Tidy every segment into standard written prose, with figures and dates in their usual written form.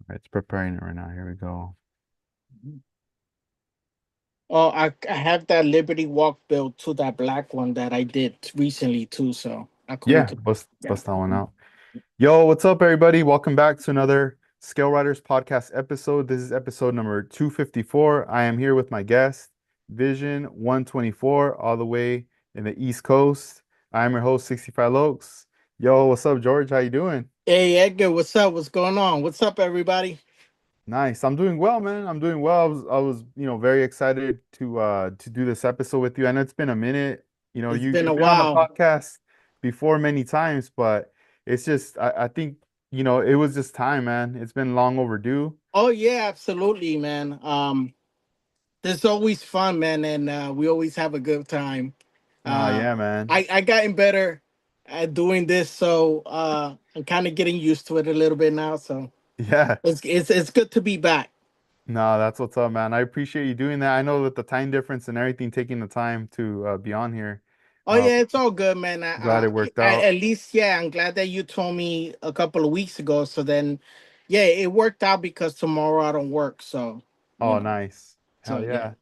right, it's preparing it right now. Here we go. Oh, I have that Liberty Walk build to that black one that I did recently too. So we Yeah, could, yeah. bust that one out. Yo, what's up, everybody? Welcome back to another Scale Riders podcast episode. This is episode number 254. I am here with my guest, Vision 124, all the way in the East Coast. I am your host, 65 Lokes. Yo, what's up, George? How you doing? Hey Edgar, what's up? What's going on? What's up, everybody? Nice. I'm doing well, man. I'm doing well. I was very excited to do this episode with you. I know it's been a minute. It's been a You've been on the while. podcast before many times, but it's just I think, it was just time, man. It's been long overdue. Oh yeah, absolutely, man. There's always fun, man, and we always have a good time. Oh Uh, yeah, man. I gotten better at doing this, so I'm kind of getting used to it a little bit now. So Yeah. it's good to be back. No, that's what's up, man. I appreciate you doing that. I know that the time difference and everything, taking the time to be on here. Oh Uh, yeah, it's all good, man. Glad it worked out. At least, yeah, I'm glad that you told me a couple of weeks ago. So then, yeah, it worked out because tomorrow I don't work. So you Oh, know, nice. so Hell yeah. yeah.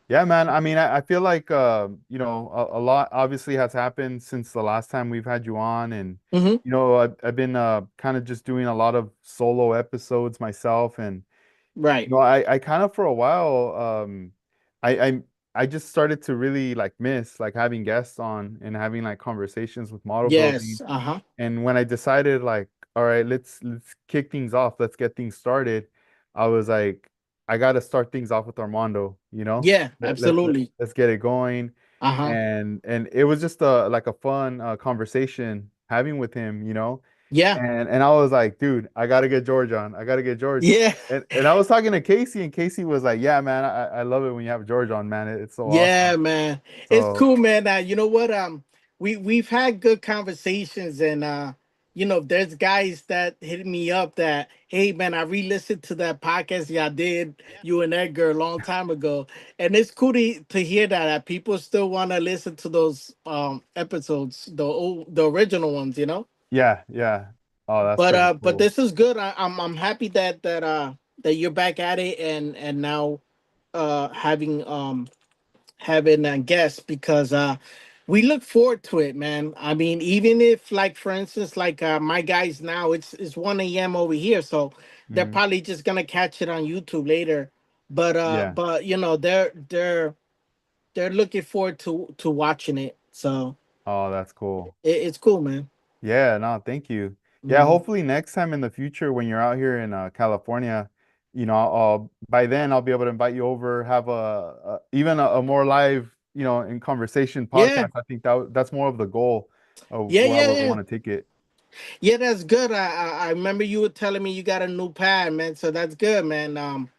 Yeah, man. I mean, I feel like a lot obviously has happened since the last time we've had you on, and Hmm. I've been kind of just doing a lot of solo episodes myself, and Right. I kind of for a while I I I just started to really like miss like having guests on and having like conversations with model building. Yes. Uh huh. And when I decided like, all right, let's kick things off, let's get things started, I was like, I gotta start things off with Armando, Yeah. Absolutely. let's get it going. Uh huh. And it was just a like a fun conversation having with him. Yeah. And I was like, dude, I gotta get George on. I gotta get George. Yeah. And I was talking to Casey, and Casey was like, yeah, man, I love it when you have George on, man. It's so Yeah, awesome. man. It's So cool, man. You know what? We've had good conversations, and there's guys that hit me up that, hey, man, I re-listened to that podcast y'all did, you and Edgar, a long time ago, and it's cool to hear that people still want to listen to those episodes, the original ones, you know. yeah, yeah. Oh, that's But pretty cool. this is good. I'm happy that you're back at it, and now having having guests because we look forward to it, man. I mean, even if like for instance, like my guys now, it's 1 a.m. over here, so they're Hmm. probably just gonna catch it on YouTube later. Yeah. But they're looking forward to watching it. So Oh, that's cool. it's cool, man. Yeah, no, thank you. Yeah, Mhm. hopefully next time in the future when you're out here in California, by then I'll be able to invite you over, have even a more live, in conversation Yeah, podcast. I think that's more of the goal of yeah, where I yeah, would yeah. want to take it. Yeah, that's good. I remember you were telling me you got a new pad, man. So that's good, man.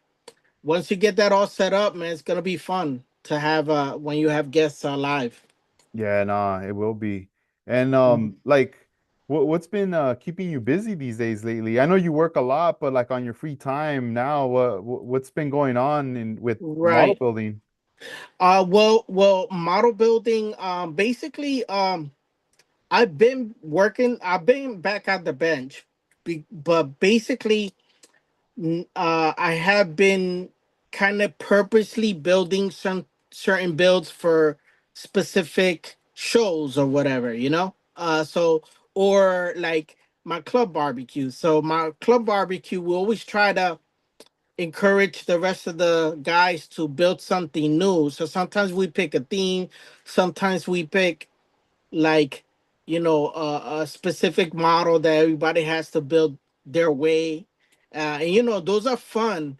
Once you get that all set up, man, it's gonna be fun to have when you have guests live. Yeah, nah, it will be. And Mhm. like what's been keeping you busy these days lately? I know you work a lot, but like on your free time now, what's been going on with model Right. building? Well, model building. Basically, I've been working. I've been back at the bench, but basically, I have been kind of purposely building some certain builds for specific shows or whatever, you know. So or like my club barbecue. So my club barbecue, we always try to encourage the rest of the guys to build something new. So sometimes we pick a theme, sometimes we pick like a specific model that everybody has to build their way, and those are fun.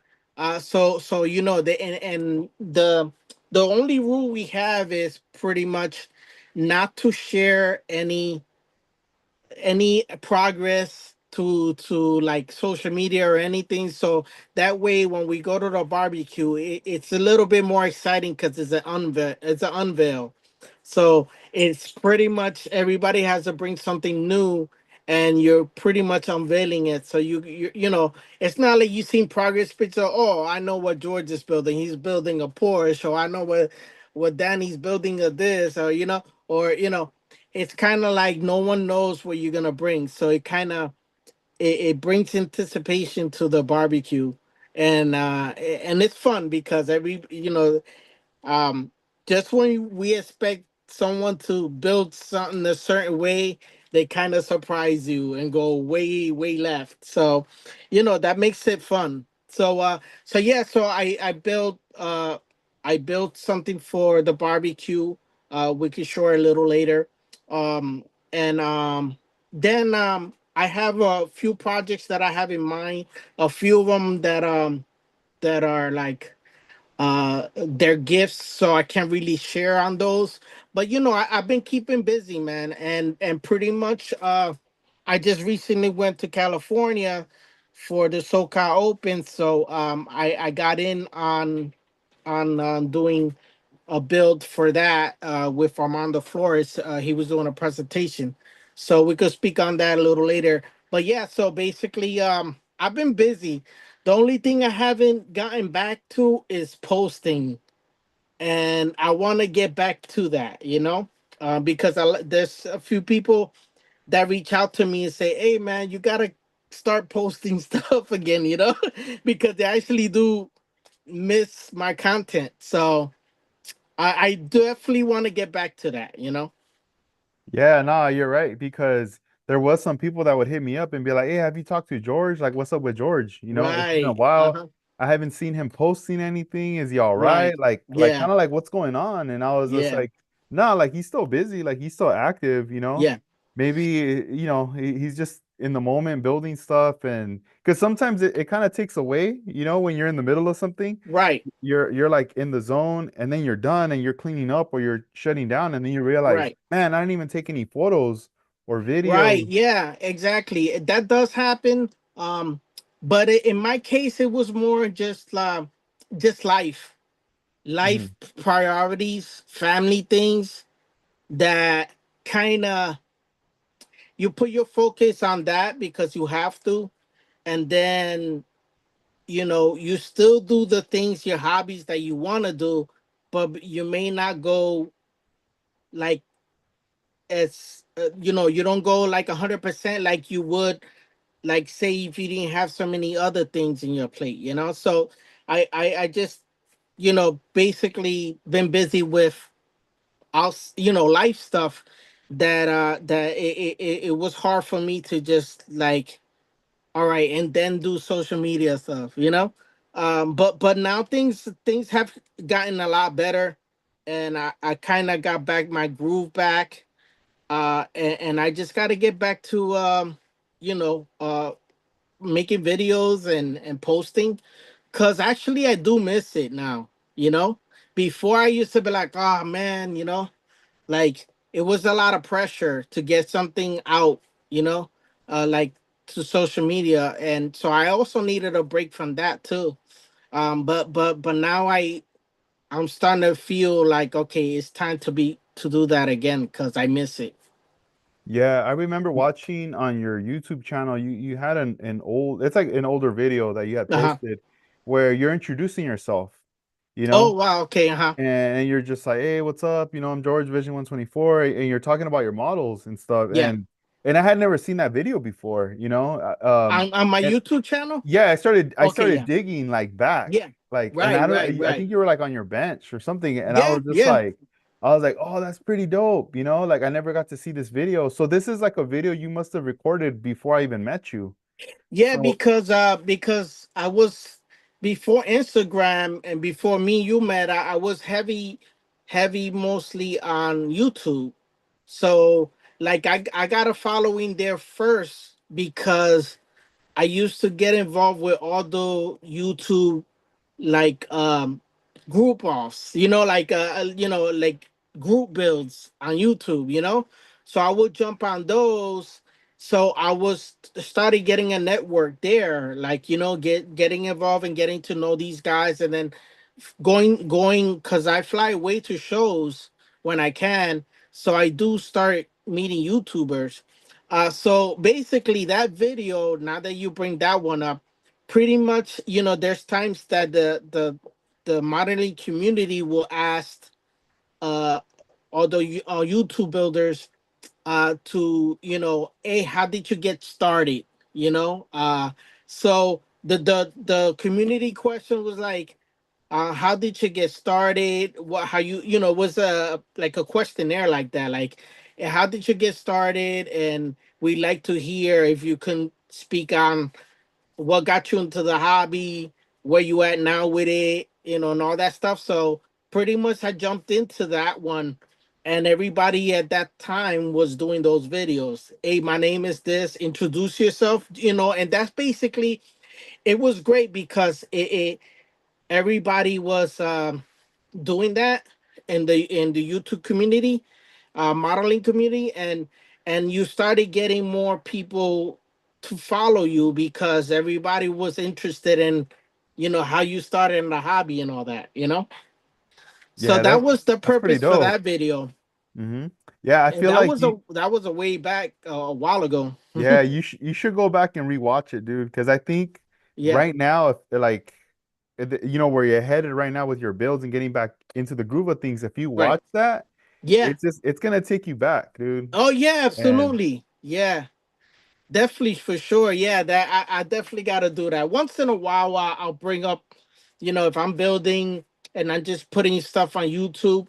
So and the only rule we have is pretty much not to share any progress to like social media or anything, so that way when we go to the barbecue it's a little bit more exciting because it's an unveil. So it's pretty much everybody has to bring something new, and you're pretty much unveiling it. So it's not like you've seen progress picture. Oh, I know what George is building. He's building a Porsche, or I know what Danny's building of this, or it's kind of like no one knows what you're gonna bring. So it kind of it brings anticipation to the barbecue, and it's fun because every um just when we expect someone to build something a certain way, they kind of surprise you and go way left. So that makes it fun. So yeah, so I built something for the barbecue. We could share a little later. Um and um then um I have a few projects that I have in mind, a few of them that are like their gifts, so I can't really share on those. But I've been keeping busy, man, and pretty much I just recently went to California for the SoCal Open, so I got in on doing a build for that with Armando Flores. He was doing a presentation, so we could speak on that a little later. But yeah, so basically, I've been busy. The only thing I haven't gotten back to is posting, and I want to get back to that. Because there's a few people that reach out to me and say, "Hey, man, you gotta start posting stuff again," because they actually do miss my content. So I definitely want to get back to that. Yeah, nah, you're right. Because there was some people that would hit me up and be like, "Hey, have you talked to George? Like, what's up with George? It's been a Right. while. Uh-huh. I haven't seen him posting anything. Is he all right? Right. Like Yeah. kind of like what's going on?" And I was just Yeah. like, "Nah, like he's still busy. Like he's still active. Yeah. Maybe he's just in the moment building stuff, and because sometimes it kind of takes away. When you're in the middle of something." Right. You're like in the zone, and then you're done and you're cleaning up or you're shutting down, and then you realize, Right. man, I didn't even take any photos or Right. videos. Yeah, exactly. That does happen. But in my case, it was more just life Mhm. priorities, family things that kind of you put your focus on that because you have to, and then you still do the things, your hobbies that you want to do, but you may not go like as you don't go like 100% like you would, like say if you didn't have so many other things in your plate. So I just basically been busy with life stuff that it was hard for me to just like, all right, and then do social media stuff. But now things have gotten a lot better, and I kind of got back my groove back. And I just got to get back to you know making videos and posting, because actually I do miss it now. Before I used to be like, oh man, like it was a lot of pressure to get something out, you know, like to social media, and so I also needed a break from that too. But now I'm starting to feel like, okay, it's time to do that again because I miss it. Yeah, I remember watching on your YouTube channel, you had an old, it's like an older video that you had Uh-huh. posted where you're introducing yourself, you Oh know wow, okay, uh-huh. and you're just like, "Hey, what's up? I'm George Vision 124," and you're talking about your models and stuff, Yeah. and I had never seen that video before. On my And YouTube channel. yeah, I Okay, started yeah. digging like back, Yeah. and Right, right, I right. think you were like on your bench or something, and Yeah, yeah. I was like, "Oh, that's pretty dope. Like I never got to see this video, so this is like a video you must have recorded before I even met you." Yeah, So because I was, before Instagram and before me and you met, I was heavy mostly on YouTube. So like I got a following there first because I used to get involved with all the YouTube like group offs, like group builds on YouTube. So I would jump on those. So I was started getting a network there, like getting involved and getting to know these guys, and then going because I fly away to shows when I can. So I do start meeting YouTubers. So basically that video, now that you bring that one up, pretty much, there's times that the modeling community will ask uh although YouTube builders to hey, how did you get started? you know. So the community question was like, how did you get started? What how you know was a like a questionnaire like that, like how did you get started? And we like to hear if you can speak on what got you into the hobby, where you at now with it, and all that stuff. So pretty much I jumped into that one, and everybody at that time was doing those videos. Hey, my name is this, introduce yourself, and that's basically it was great because it everybody was doing that in the YouTube community, modeling community, and you started getting more people to follow you because everybody was interested in how you started in the hobby and all that. So Yeah, that was the that's pretty purpose for dope. that video, Hmm. Yeah, I and feel that like was a way back, a while ago. yeah, you should go back and rewatch it, dude, because I think Yeah, right now, if like, where you're headed right now with your builds and getting back into the groove of things, if you right. watch that, Yeah. it's gonna take you back, dude. Oh yeah, And absolutely. Yeah. Definitely, for sure. Yeah, that I definitely got to do that. Once in a while, I'll bring up, if I'm building and I'm just putting stuff on YouTube,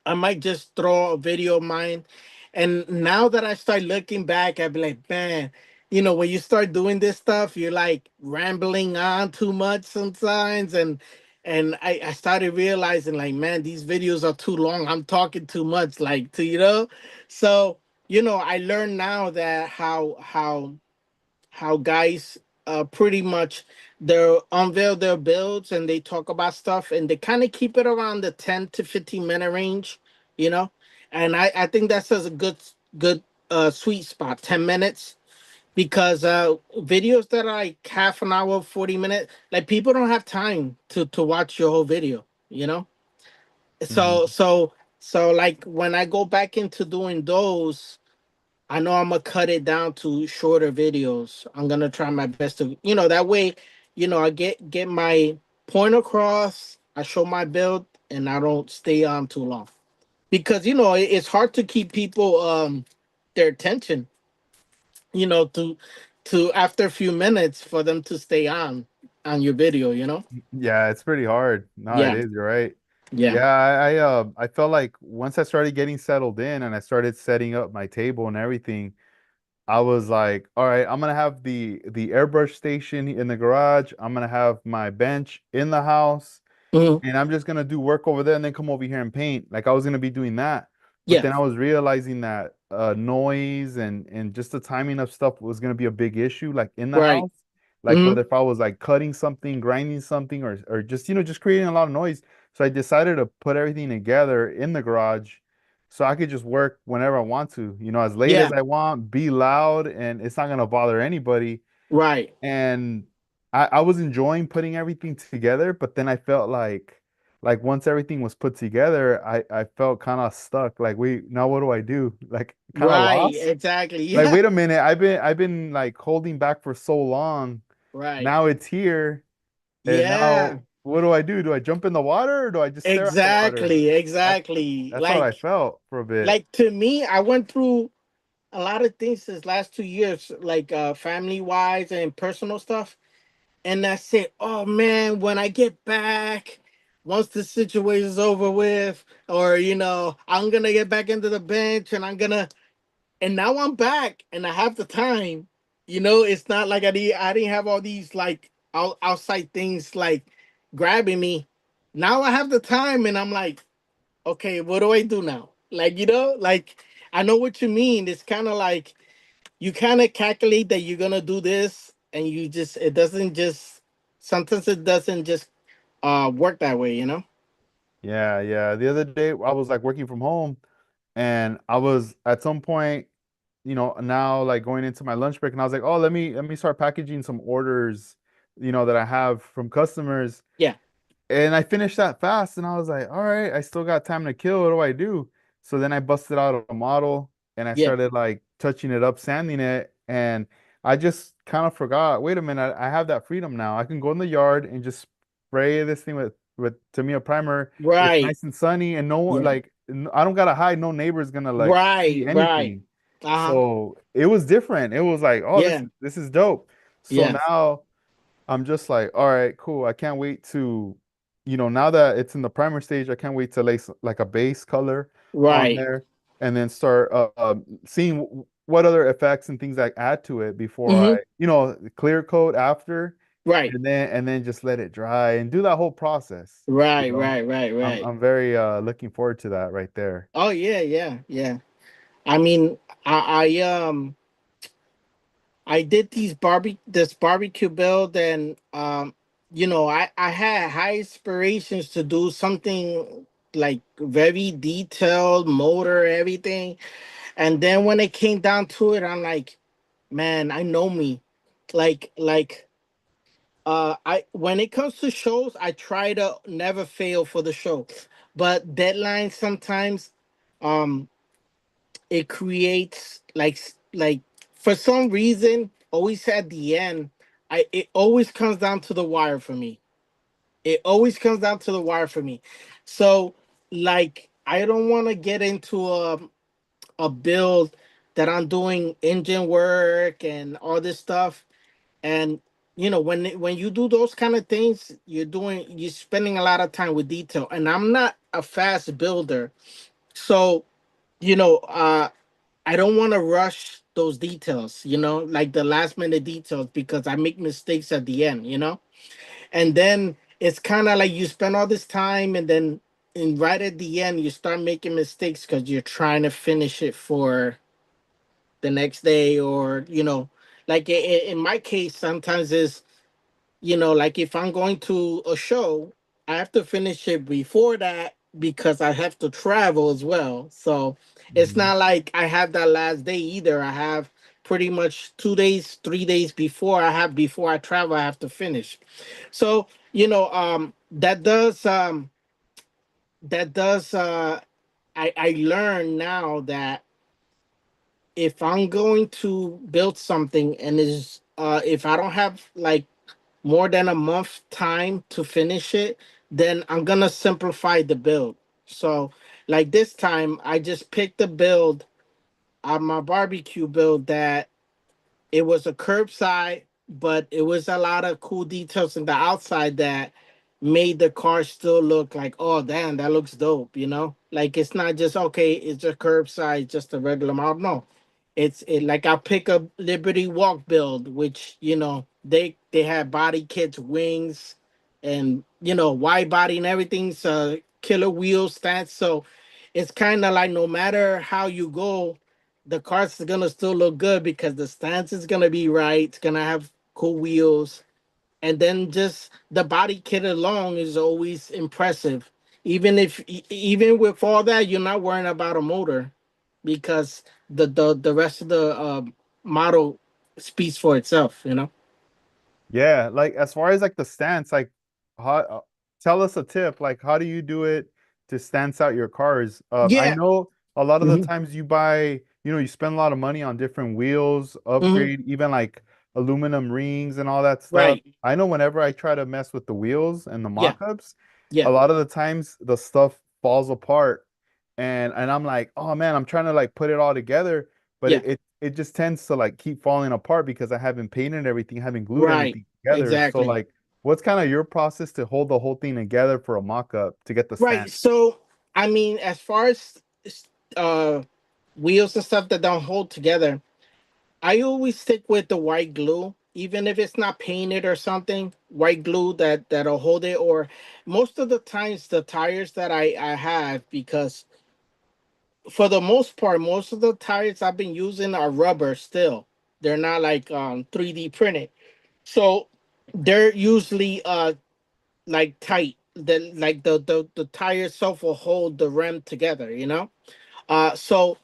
I might just throw a video of mine. And now that I start looking back, I'd be like, man, when you start doing this stuff, you're like rambling on too much sometimes. And I started realizing, like, man, these videos are too long. I'm talking too much, like, so I learned now that how guys pretty much they unveil their builds and they talk about stuff and they kind of keep it around the 10 to 15 minute range, you know and I think that's a good sweet spot, 10 minutes, because videos that are like half an hour, 40 minutes, like people don't have time to watch your whole video, so mhm. so so like when I go back into doing those, I know I'm gonna cut it down to shorter videos. I'm gonna try my best to, that way, I get my point across. I show my build, and I don't stay on too long because it's hard to keep people their attention. To after a few minutes for them to stay on your video. Yeah, it's pretty hard. No, it Yeah, is. You're right. yeah. Yeah, I felt like once I started getting settled in and I started setting up my table and everything, I was like, all right, I'm gonna have the airbrush station in the garage. I'm gonna have my bench in the house, Mhm. and I'm just gonna do work over there and then come over here and paint. Like I was gonna be doing that. But Yeah. then I was realizing that noise and just the timing of stuff was gonna be a big issue, like in the Right. house. Like Hmm. whether if I was like cutting something, grinding something, or just just creating a lot of noise. So I decided to put everything together in the garage so I could just work whenever I want to, as late as Yeah. I want, be loud, and it's not gonna bother anybody. Right. And I was enjoying putting everything together, but then I felt like once everything was put together, I felt kind of stuck. Like, wait, now what do I do? Like kind of Right. lost. Exactly. Like, Yeah. wait a minute, I've been like holding back for so long. Right. Now it's here, and Yeah. now what do I do? Do I jump in the water or do I just stare at the water? Exactly, That's exactly. that's how I Like, felt for a bit. like to me, I went through a lot of things this last 2 years, like family wise and personal stuff. And I said, oh man, when I get back, once the situation's over with, or I'm gonna get back into the bench and and now I'm back and I have the time. It's not like I didn't have all these like outside things like grabbing me. Now I have the time and I'm like, okay, what do I do now? Like, like I know what you mean. It's kind of like you kind of calculate that you're gonna do this, and it doesn't just sometimes it doesn't just work that way. Yeah, yeah. The other day I was like working from home and I was at some point, now like going into my lunch break and I was like, oh, let me start packaging some orders, that I have from customers. Yeah, And I finished that fast and I was like, all right, I still got time to kill. What do I do? So then I busted out a model and I yeah, started like touching it up, sanding it, and I just kind of forgot, wait a minute, I have that freedom now. I can go in the yard and just spray this thing with Tamiya primer. It's right, nice and sunny and no one yeah, like I don't gotta hide, no neighbor's gonna like see right, right. anything. Uh huh. So it was different. It was like, oh, Yeah, this is dope. So yeah, now I'm just like, all right, cool. I can't wait to, now that it's in the primer stage, I can't wait to lace like a base color on right. there and then start seeing what other effects and things I add to it before Mm-hmm. clear coat after Right, and then just let it dry and do that whole process, you right, know. right, right, I'm right. I'm very looking forward to that right there. Oh yeah, yeah, yeah. I mean, I did this barbecue build, and I had high aspirations to do something like very detailed motor, everything. And then when it came down to it, I'm like, man, I know me. Like I when it comes to shows, I try to never fail for the show. But deadlines sometimes, um it creates like for some reason, always at the end, I it always comes down to the wire for me. It always comes down to the wire for me. So like I don't want to get into a build that I'm doing engine work and all this stuff. And when you do those kind of things, you're spending a lot of time with detail. And I'm not a fast builder, so you know uh I don't want to rush those details, like the last minute details, because I make mistakes at the end. And then it's kind of like you spend all this time, and then right at the end you start making mistakes because you're trying to finish it for the next day, or like in my case sometimes is, like if I'm going to a show, I have to finish it before that because I have to travel as well. So it's Mhm. not like I have that last day either. I have pretty much 2 days, 3 days before I travel, I have to finish. So, that does I learn now that if I'm going to build something, and is if I don't have like more than a month time to finish it, then I'm gonna simplify the build. So like this time I just picked the build on my barbecue build that it was a curbside, but it was a lot of cool details in the outside that made the car still look like, oh damn, that looks dope. Like it's not just okay, it's just curbside, just a regular model. No, like I pick a Liberty Walk build, which they had body kits, wings, and wide body and everything. So killer wheel stance. So it's kind of like no matter how you go, the car's gonna still look good because the stance is gonna be right. It's gonna have cool wheels, and then just the body kit alone is always impressive. Even with all that, you're not worrying about a motor because the rest of the model speaks for itself. Yeah, like as far as like the stance, like how tell us a tip, like how do you do it to stance out your cars? I Yeah. know a lot of the Hmm. times you buy, you spend a lot of money on different wheels, Hmm. upgrade, even like aluminum rings and all that stuff. Right. I know whenever I try to mess with the wheels and the Yeah. mock-ups, a Yeah. lot of the times the stuff falls apart and I'm like, oh man, I'm trying to like put it all together, but Yeah. it just tends to like keep falling apart because I haven't painted everything, haven't glued Right. anything together. So Exactly. like, what's kind of your process to hold the whole thing together for a mock-up to get the Right. stand? So I mean, as far as uh wheels and stuff that don't hold together, I always stick with the white glue, even if it's not painted or something. White glue that'll hold it. Or most of the times, the tires that I have, because for the most part, most of the tires I've been using are rubber still. They're not like 3D printed, so they're usually like tight. The tire itself will hold the rim together. So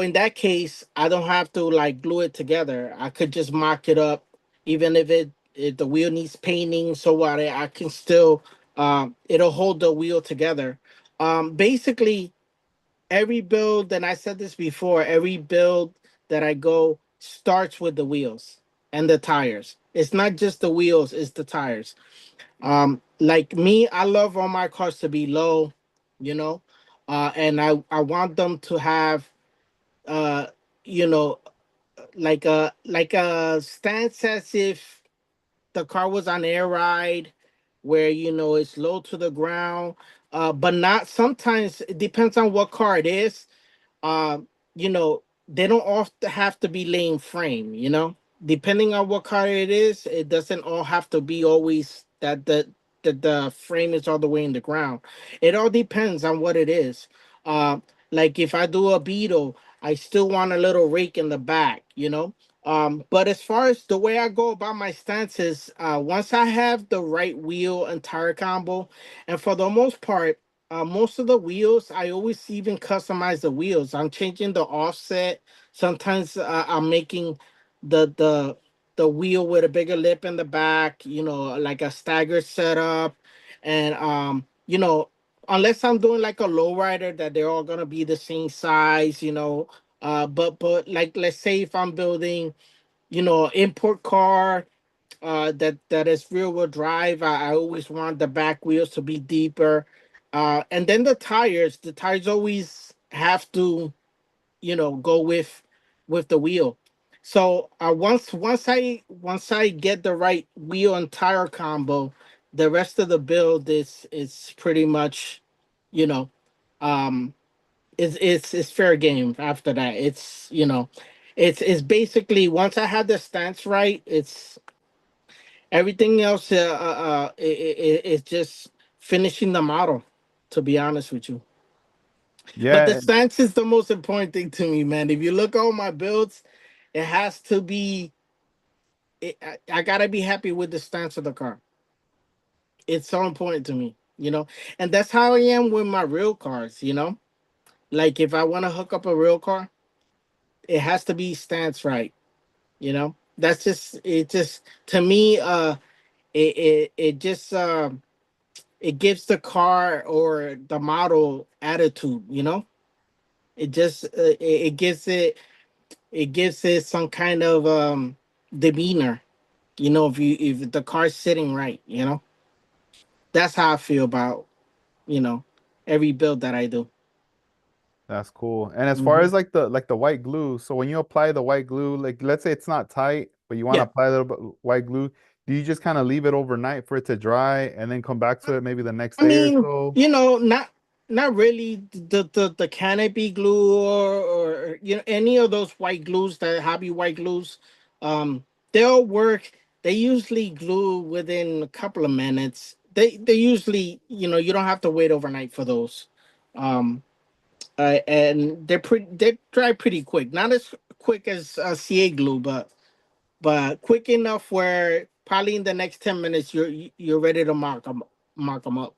in that case, I don't have to like glue it together. I could just mock it up, even if the wheel needs painting. So what, I can still it'll hold the wheel together. Basically, every build, and I said this before, every build that I go starts with the wheels and the tires. It's not just the wheels; it's the tires. Like me, I love all my cars to be low, you know, and I want them to have uh, you know, like a stance as if the car was on air ride, where it's low to the ground, but not sometimes. It depends on what car it is. um, they don't all have to be laying frame. Depending on what car it is, it doesn't all have to be always that the frame is all the way in the ground. It all depends on what it is. Uh, like if I do a Beetle, I still want a little rake in the back. But as far as the way I go about my stances, once I have the right wheel and tire combo, and for the most part, most of the wheels, I always even customize the wheels. I'm changing the offset. Sometimes I'm making the the wheel with a bigger lip in the back, like a staggered setup. And unless I'm doing like a lowrider that they're all gonna be the same size. But like, let's say if I'm building, import car, that is rear wheel drive. I always want the back wheels to be deeper. And then the tires always have to, go with the wheel. So once I get the right wheel and tire combo, the rest of the build is pretty much, you know, um, it's fair game after that. It's basically, once I had the stance right, it's everything else. It's just finishing the model. To be honest with you, but the Yeah, stance is the most important thing to me, man. If you look at all my builds, it has to be. I gotta be happy with the stance of the car. It's so important to me, and that's how I am with my real cars. Like if I want to hook up a real car, it has to be stance right. That's just it. Just to me, it just it gives the car or the model attitude. It just it gives it some kind of demeanor. If the car's sitting right. That's how I feel about you know every build that I do. that's cool. And as far Hmm. as like the white glue, so when you apply the white glue, like let's say it's not tight, but you want to Yeah. apply a little bit white glue, do you just kind of leave it overnight for it to dry and then come back to it maybe the next I day or mean, so? not really the canopy glue, or any of those white glues, that hobby white glues. Um, they'll work. They usually glue within a couple of minutes. They usually, you don't have to wait overnight for those. Um, and they dry pretty quick. Not as quick as CA glue, but quick enough where probably in the next 10 minutes you're ready to mark them up.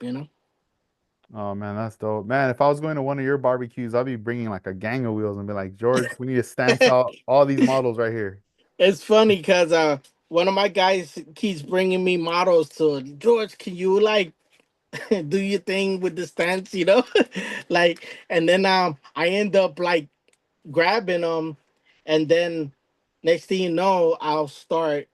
Oh man, that's dope. Man, if I was going to one of your barbecues, I'd be bringing like a gang of wheels and be like, George, we need to stance out all these models right here. It's funny because one of my guys keeps bringing me models to George. Can you like do your thing with the stance, like, and then I end up like grabbing them, and then next thing you know, I'll start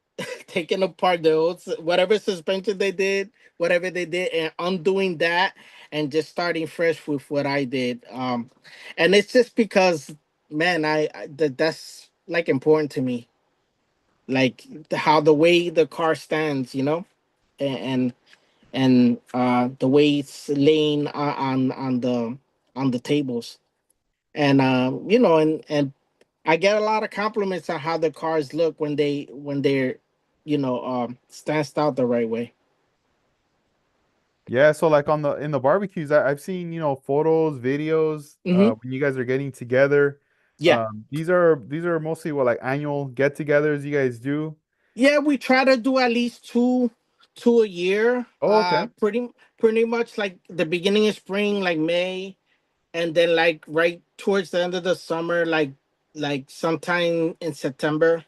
taking apart the old whatever suspension they did, whatever they did, and undoing that, and just starting fresh with what I did. And it's just because, man, that's like important to me, like how the way the car stands, and the way it's laying on the tables, and and I get a lot of compliments on how the cars look when they're stanced out the right way. Yeah, so like on the in the barbecues, I've seen, photos, videos, Hmm. when you guys are getting together. Yeah. These are mostly what like annual get-togethers you guys do. Yeah, we try to do at least two a year. Oh, okay. Pretty much like the beginning of spring, like May, and then like right towards the end of the summer, like sometime in September.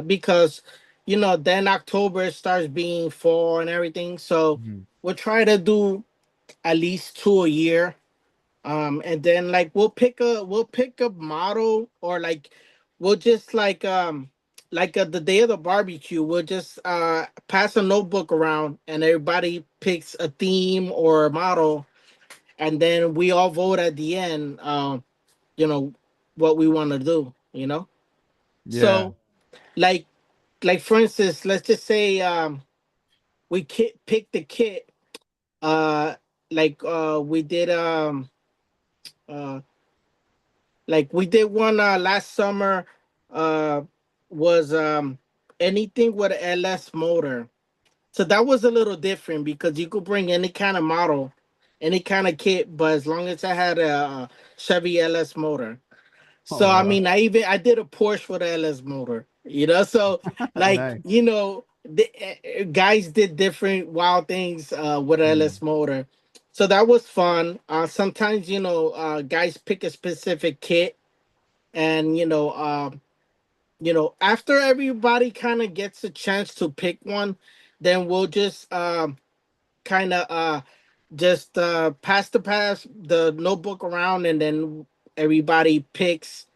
Because then October starts being fall and everything. So Mhm. we'll try to do at least two a year. And then like we'll pick a model, or like we'll just like the day of the barbecue, we'll just pass a notebook around, and everybody picks a theme or a model, and then we all vote at the end, you know what we want to do. Yeah. So like for instance, let's just say we pick the kit, uh we did uh we did one last summer, uh was anything with an LS motor. So that was a little different because you could bring any kind of model, any kind of kit, but as long as I had a Chevy LS motor. Oh So I wow. mean, I did a Porsche with a LS motor, So Nice. guys did different wild things with a Mm. LS motor. So that was fun. Sometimes guys pick a specific kit, and after everybody kind of gets a chance to pick one, then we'll just kind of just pass the notebook around, and then everybody picks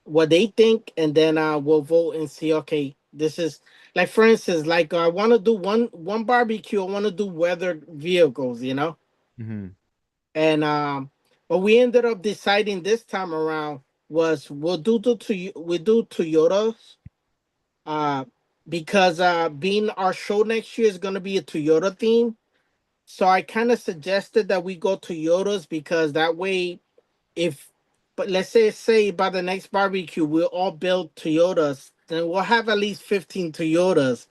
what they think, and then we'll vote and see. Okay, this is like, for instance, like I want to do one barbecue. I want to do weathered vehicles, Hmm. and what we ended up deciding this time around was we do Toyotas, uh, because being our show next year is gonna be a Toyota theme. So I kind of suggested that we go Toyotas, because that way, if but let's say by the next barbecue we'll all build Toyotas, then we'll have at least 15 Toyotas.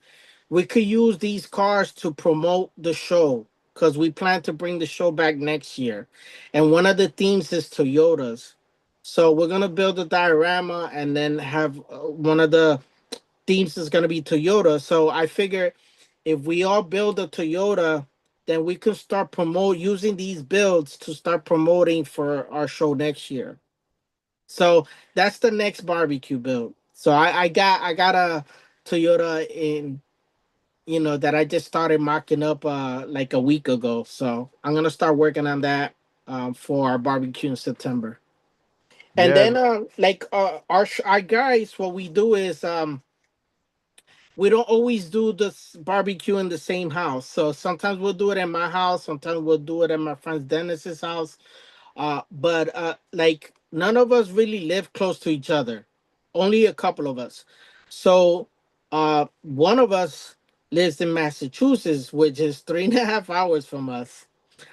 We could use these cars to promote the show, because we plan to bring the show back next year, and one of the themes is Toyotas. So we're gonna build a diorama, and then have one of the themes is gonna be Toyota. So I figure if we all build a Toyota, then we could start promote using these builds to start promoting for our show next year. So that's the next barbecue build. So I got a Toyota in, that I just started mocking up like a week ago. So I'm gonna start working on that for our barbecue in September. And Yeah. then our guys, what we do is we don't always do this barbecue in the same house. So sometimes we'll do it at my house, sometimes we'll do it at my friend Dennis's house. But like none of us really live close to each other. Only a couple of us. So one of us lives in Massachusetts, which is 3.5 hours from us.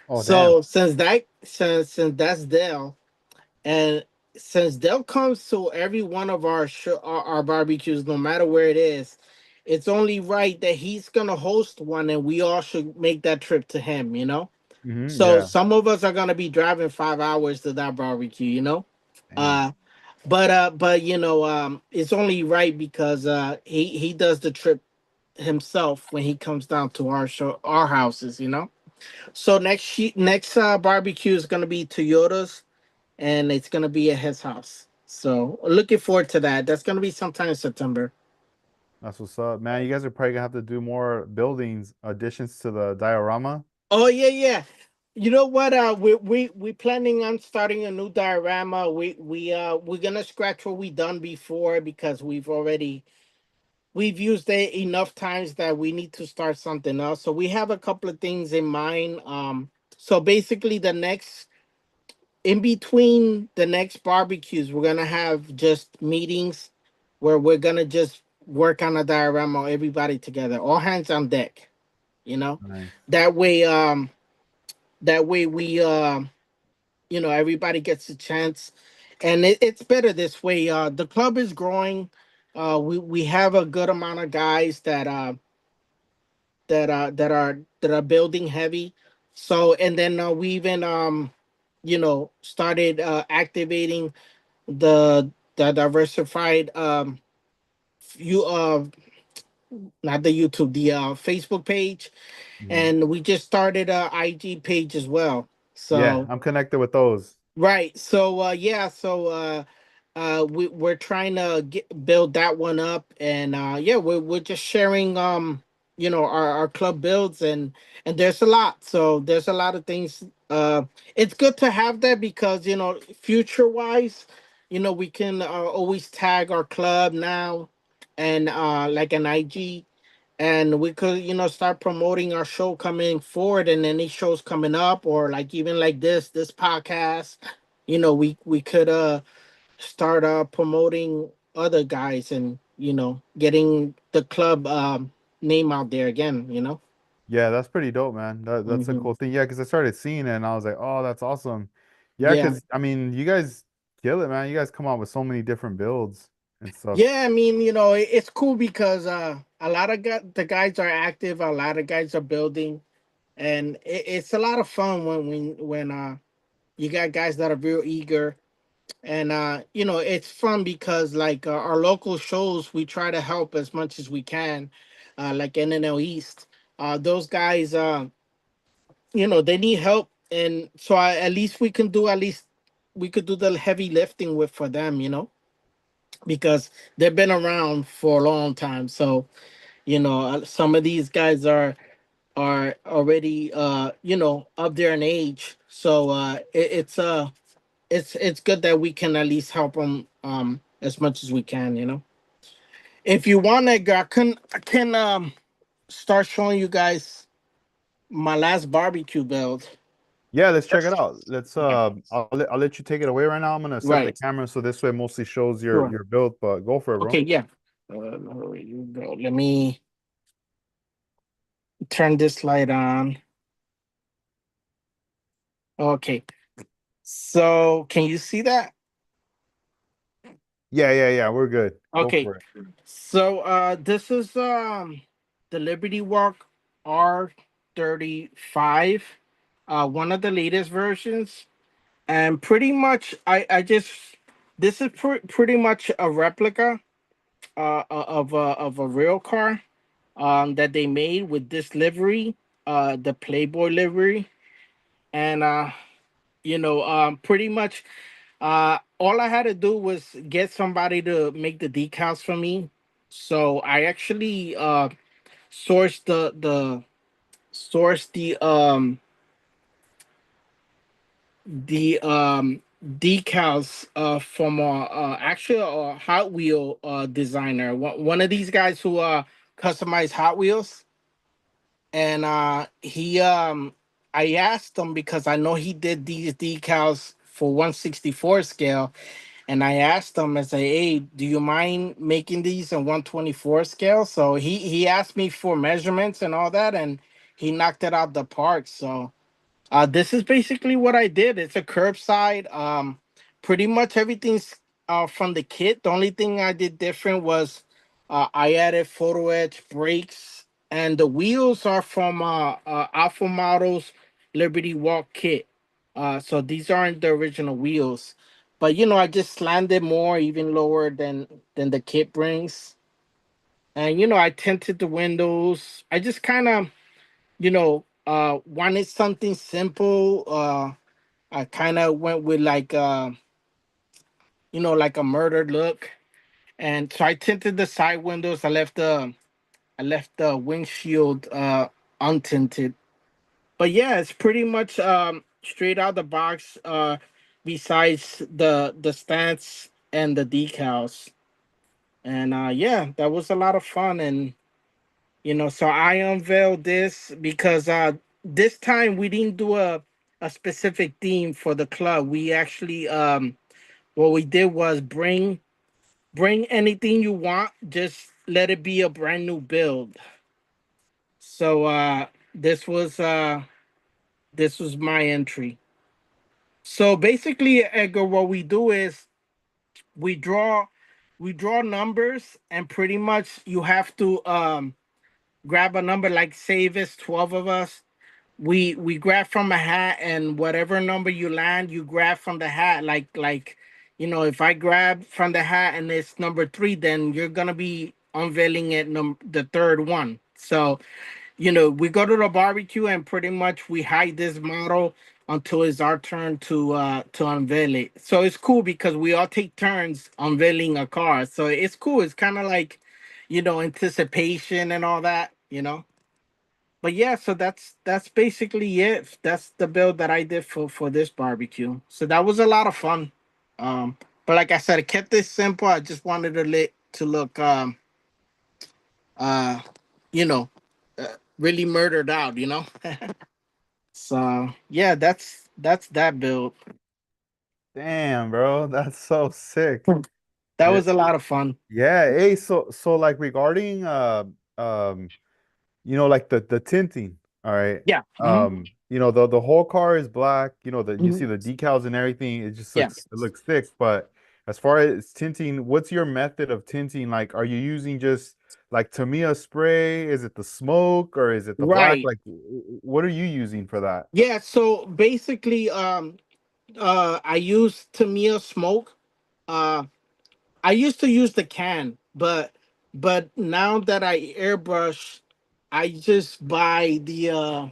Oh damn. So since that's Dale, and since Dale comes to every one of our barbecues, no matter where it is, it's only right that he's gonna host one, and we all should make that trip to him. Hmm. So Yeah. some of us are gonna be driving 5 hours to that barbecue. Damn. Uh, but it's only right because he does the trip himself when he comes down to our houses. So next barbecue is gonna be Toyota's, and it's gonna be at his house. So looking forward to that. That's gonna be sometime in September. That's what's up, man. You guys are probably gonna have to do more buildings additions to the diorama. Oh yeah, yeah. You know what? We planning on starting a new diorama. We're gonna scratch what we done before, because we've used it enough times that we need to start something else. So we have a couple of things in mind. So basically, the next in between the next barbecues, we're gonna have just meetings where we're gonna just work on a diorama, everybody together, all hands on deck. You know, Nice. that way, we, everybody gets a chance, and it's better this way. The club is growing. We have a good amount of guys that are building heavy. So, and then we even started activating the diversified you not the YouTube, the Facebook page, Mhm. and we just started a IG page as well. Yeah, So I'm connected with those. right. So yeah, so we're trying to build that one up, and yeah, we're just sharing our club builds, and there's a lot. So there's a lot of things. It's good to have that, because future wise, we can always tag our club now, and like an IG, and we could start promoting our show coming forward, and any shows coming up, or like even like this podcast. We could start promoting, other guys, and getting the club name out there again. Yeah, that's pretty dope, man. That's a Hmm. cool thing. Yeah, because I started seeing it and I was like, oh, that's awesome. Yeah, Yeah. because I mean, you guys kill it, man. You guys come out with so many different builds and stuff. Yeah, I mean, it's cool because a lot of the guys are active, a lot of guys are building, and it's a lot of fun when you got guys that are real eager. And it's fun because like our local shows, we try to help as much as we can, like NNL East. Those guys, they need help, and so at least we could do the heavy lifting with for them, because they've been around for a long time. So some of these guys are already up there in age. So it's good that we can at least help them as much as we can. If you want, Edgar, I can start showing you guys my last barbecue build. Yeah, let's check it out. Let's I'll let you take it away right now. I'm gonna set the Right. camera so this way it mostly shows Sure. your build, but go for it, bro. Okay. Yeah. Here you go. Let me turn this light on. Okay. So can you see that? Yeah, we're good. Go Okay. for it. So this is the Liberty Walk R35, one of the latest versions. And pretty much I just this is pretty much a replica of a real car that they made with this livery, the Playboy livery. And pretty much all I had to do was get somebody to make the decals for me. So I actually sourced the decals from actually a Hot Wheel designer, one of these guys who customize Hot Wheels. And he I asked him because I know he did these decals for 164 scale. And I asked him, I said, hey, do you mind making these in 124 scale? So he asked me for measurements and all that, and he knocked it out the park. So this is basically what I did. It's a curbside. Pretty much everything's from the kit. The only thing I did different was I added photo edge brakes, and the wheels are from Alpha Models Liberty Walk kit. So these aren't the original wheels, but I just slammed it more, even lower than the kit brings. And I tinted the windows. I just kind of wanted something simple. I kind of went with like like a murdered look, and so I tinted the side windows. I left the windshield untinted. But yeah, it's pretty much straight out the box, besides the stance and the decals. And yeah, that was a lot of fun. And so I unveiled this because this time we didn't do a specific theme for the club. We actually what we did was bring anything you want, just let it be a brand new build. So this was my entry. So basically, Edgar, what we do is we draw we draw numbers, and pretty much you have to grab a number. Like, say if it's 12 of us, we grab from a hat, and whatever number you land, you grab from the hat. Like if I grab from the hat and it's number 3, then you're gonna be unveiling it the third one. So we go to the barbecue, and pretty much we hide this model until it's our turn to unveil it. So it's cool because we all take turns unveiling a car. So it's cool. It's kind of like anticipation and all that. But yeah, so that's basically it. That's the build that I did for this barbecue. So that was a lot of fun. Um, but like I said, I kept this simple. I just wanted to look uh you know really murdered out. So yeah, that's that build. Damn, bro, that's so sick. That Yeah, was a lot of fun. yeah. Hey, so like regarding um like the tinting, all right. Yeah. Hmm. The whole car is black, you Hmm. see the decals and everything, Yeah. it looks thick, but as far as tinting, what's your method of tinting? Like, are you using just like Tamiya spray? Is it the smoke or is it the black? Right. Like, what are you using for that? Yeah. So basically, I use Tamiya smoke. Uh, I used to use the can, but now that I airbrush, I just buy the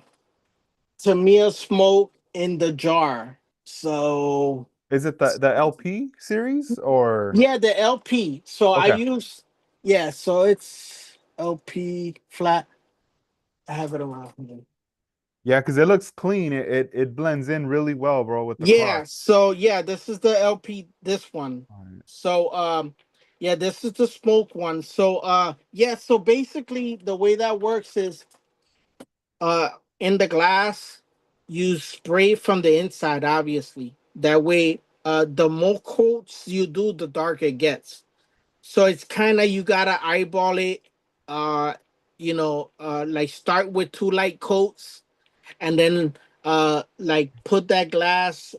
Tamiya smoke in the jar. So Is it the LP series or yeah, the LP. So I okay. use, yeah. So it's LP flat. I have it around here. Yeah, because it looks clean. It blends in really well, bro, with the Yeah. car. So yeah, this is the LP. This one. All right. So yeah, this is the smoke one. So yeah. So basically, the way that works is uh in the glass, you spray from the inside. Obviously, that way, the more coats you do, the darker it gets. So it's kind of you gotta eyeball it. Uh, like start with two light coats and then like put that glass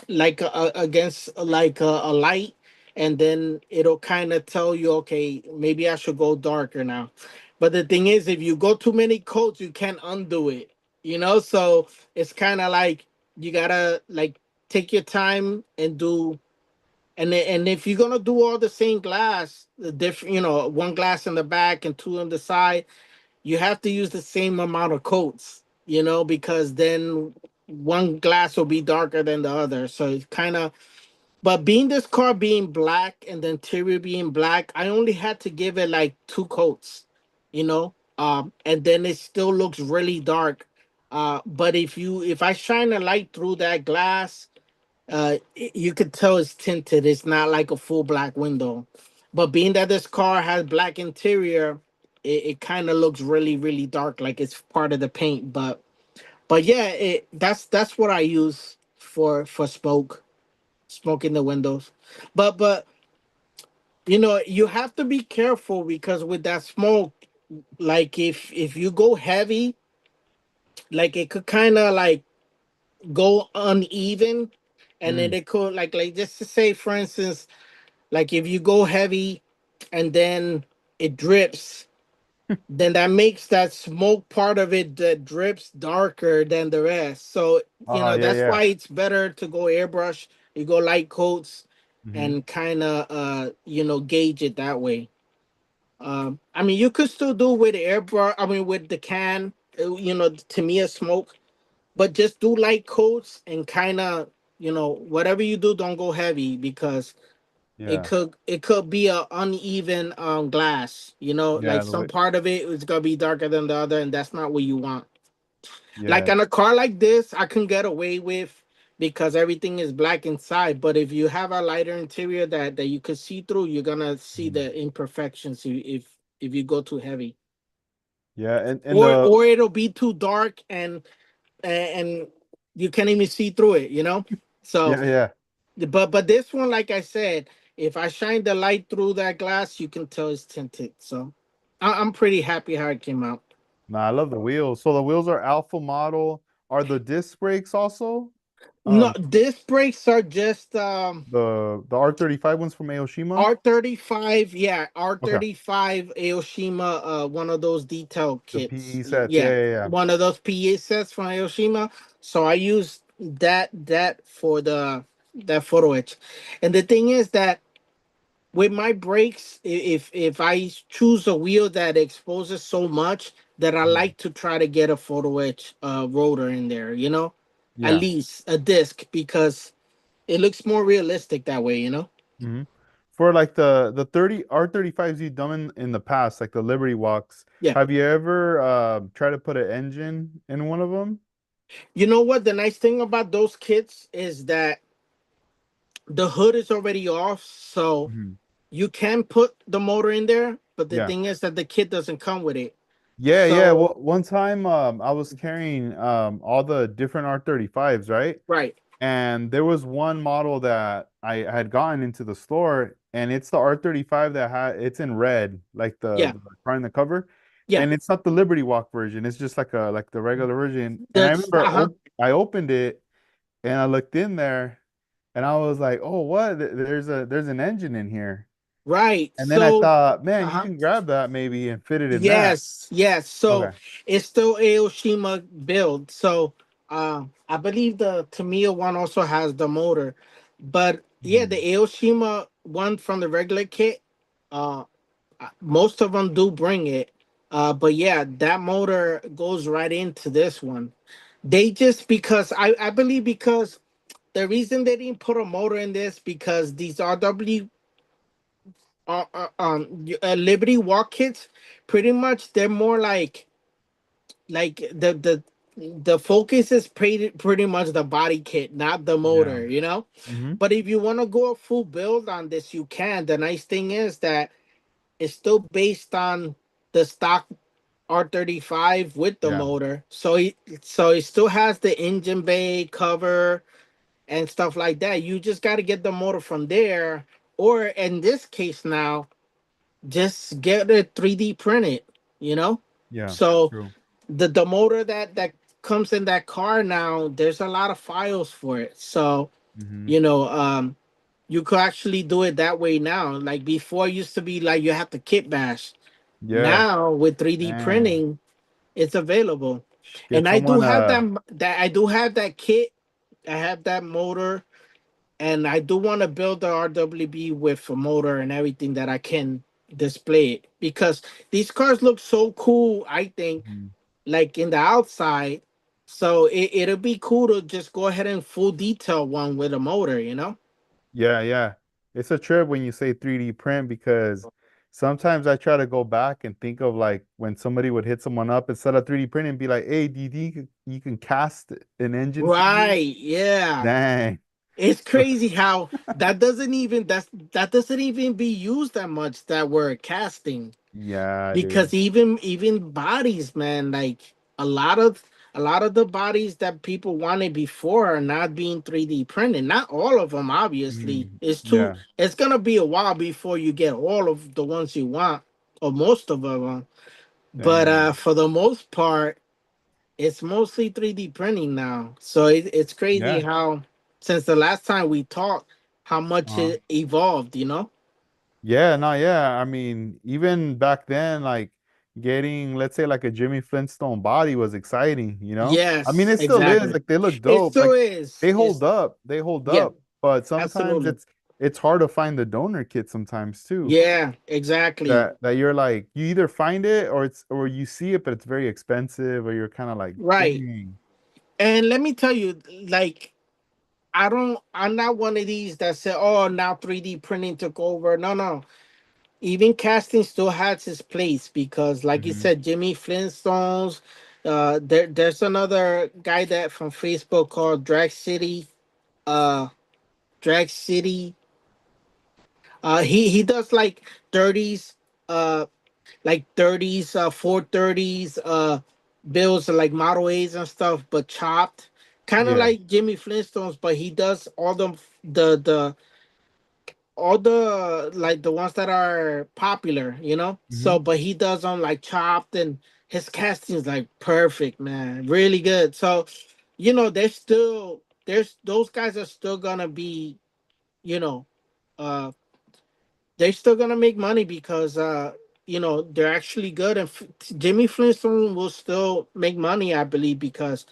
like against like a light, and then it'll kind of tell you, okay, maybe I should go darker now. But the thing is, if you go too many coats, you can't undo it. So it's kind of like you gotta like take your time and do. And if you're gonna do all the same glass, the different, one glass in the back and two on the side, you have to use the same amount of coats, because then one glass will be darker than the other. So it's kind of, but being this car being black and the interior being black, I only had to give it like two coats, and then it still looks really dark. But if I shine a light through that glass, you could tell it's tinted. It's not like a full black window. But being that this car has black interior, it kind of looks really, really dark, like it's part of the paint. But yeah, that's what I use for smoke in the windows. But you have to be careful because with that smoke, like if you go heavy, like it could kind of like go uneven, and then Mm. it could like just to say, for instance, like if you go heavy and then it drips, then that makes that smoke part of it that drips darker than the rest. So, Oh, yeah, that's yeah. why it's better to go airbrush. You go light coats Hmm. and kind of, gauge it that way. I mean, you could still do with airbrush, I mean, with the can, the Tamiya smoke, but just do light coats and kind of, whatever you do, don't go heavy because it Yeah. could it could be a uneven glass, like Yeah, the some way, part of it is gonna be darker than the other, and that's not what you want. Like yeah. on a car like this, I can get away with because everything is black inside. But if you have a lighter interior that you could see through, you're gonna see Mhm. the imperfections if you go too heavy, Yeah, and or the or it'll be too dark and you can't even see through it. So, yeah, yeah. but this one, like I said, if I shine the light through that glass, you can tell it's tinted. So I'm pretty happy how it came out. Nah, I love the wheels. So the wheels are alpha model. Are the disc brakes also? No, Um, disc brakes are just the R35 ones from Aoshima? R35. Yeah, Okay. R35 Aoshima, one of those detail The kits. PE sets. Yeah, Yeah, yeah, yeah. one of those PA sets from Aoshima. So I use that for that photo etch. And the thing is that with my brakes, if I choose a wheel that exposes so much, that I Mhm. like to try to get a photo etch rotor in there, at Yeah. least a disc, because it looks more realistic that way. Hmm. For like the 30 R35s you've done in the past, like the Liberty Walks, Yeah. have you ever tried to put an engine in one of them? You know what? The nice thing about those kits is that the hood is already off, so Hmm. you can put the motor in there. But the Yeah. thing is that the kit doesn't come with it. Yeah, yeah. So Well, one time I was carrying all the different R35s, right? right. And there was one model that I had gotten into the store, and it's the R35 that had it's in red, like Yeah, the car in the cover, yeah. and it's not the Liberty Walk version. It's just like the regular version. And I That's remember uh-huh. I opened it and I looked in there, and I was like, "Oh, what? There's an engine in here." Right. And then I So thought, "Man, you uh-huh. can grab that maybe and fit it in that." Yes, yes. So Okay. it's still Aoshima build. So I believe the Tamiya one also has the motor. But yeah, the Mhm. Aoshima one from the regular kit, uh most of them do bring it. But yeah, that motor goes right into this one. They just because I believe because the reason they didn't put a motor in this because these RW Liberty Walk kits, pretty much they're more like the focus is pretty much the body kit, not the Yeah. motor, you know. Hmm. But if you want to go a full build on this, you can. The nice thing is that it's still based on the stock R35 with the Yeah. motor, so it still has the engine bay cover and stuff like that. You just got to get the motor from there, or in this case now just get it 3D printed, you know? Yeah. So True. the motor that comes in that car now, there's a lot of files for it. So, Hmm. you know, you could actually do it that way now. Like before it used to be like you have to kit bash. Yeah. Now with 3D Man. printing, it's available. Get And I do someone have that I do have that kit. I have that motor and I do want to build the RWB with a motor and everything that I can display it because these cars look so cool. I think Mhm. like in the outside, so it'll be cool to just go ahead and full detail one with a motor. You know? Yeah, yeah. It's a trip when you say 3D print because sometimes I try to go back and think of like when somebody would hit someone up instead of 3D print and be like, "Hey, do you think you can cast an engine for me?" Right? Yeah. Dang. It's crazy how that doesn't even be used that much. That word casting. Yeah, dude. Because even bodies, man, like a lot of the bodies that people wanted before are not being 3D printed. Not all of them, obviously. Mhm. It's Yeah. it's gonna be a while before you get all of the ones you want, or most of them. But Dang. for the most part, it's mostly 3D printing now. So it's crazy Yeah. how since the last time we talked, how much Uh-huh. it evolved, you know? Yeah, no, yeah. I mean, even back then, like getting, let's say, like a Jimmy Flintstone body was exciting, you know? I mean, Yes, it still is. exactly. Like they look It dope. still Like is. they hold It's up. They hold yeah. up. But sometimes Absolutely. it's hard to find the donor kit sometimes too. Yeah, exactly. That you're like you either find it or it's or you see it, but it's very expensive, or you're kind of like, Right. dang. And let me tell you, like, I'm not one of these that say, oh, now 3D printing took over. No, no. Even casting still has its place because, like you Hmm. said, Jimmy Flintstones, there's another guy that from Facebook called uh, Drag City. He does like 30s, uh, like 30s, 430s, bills like Model A's and stuff, but chopped, kind of Yeah. like Jimmy Flintstones. But he does all the all the like the ones that are popular, you know. Hmm. So, but he does them like chopped, and his casting is like perfect, man, really good. So, you know, there's those guys are still gonna be, you know, uh they're still gonna make money because you know they're actually good and Jimmy Flintstone will still make money, I believe, because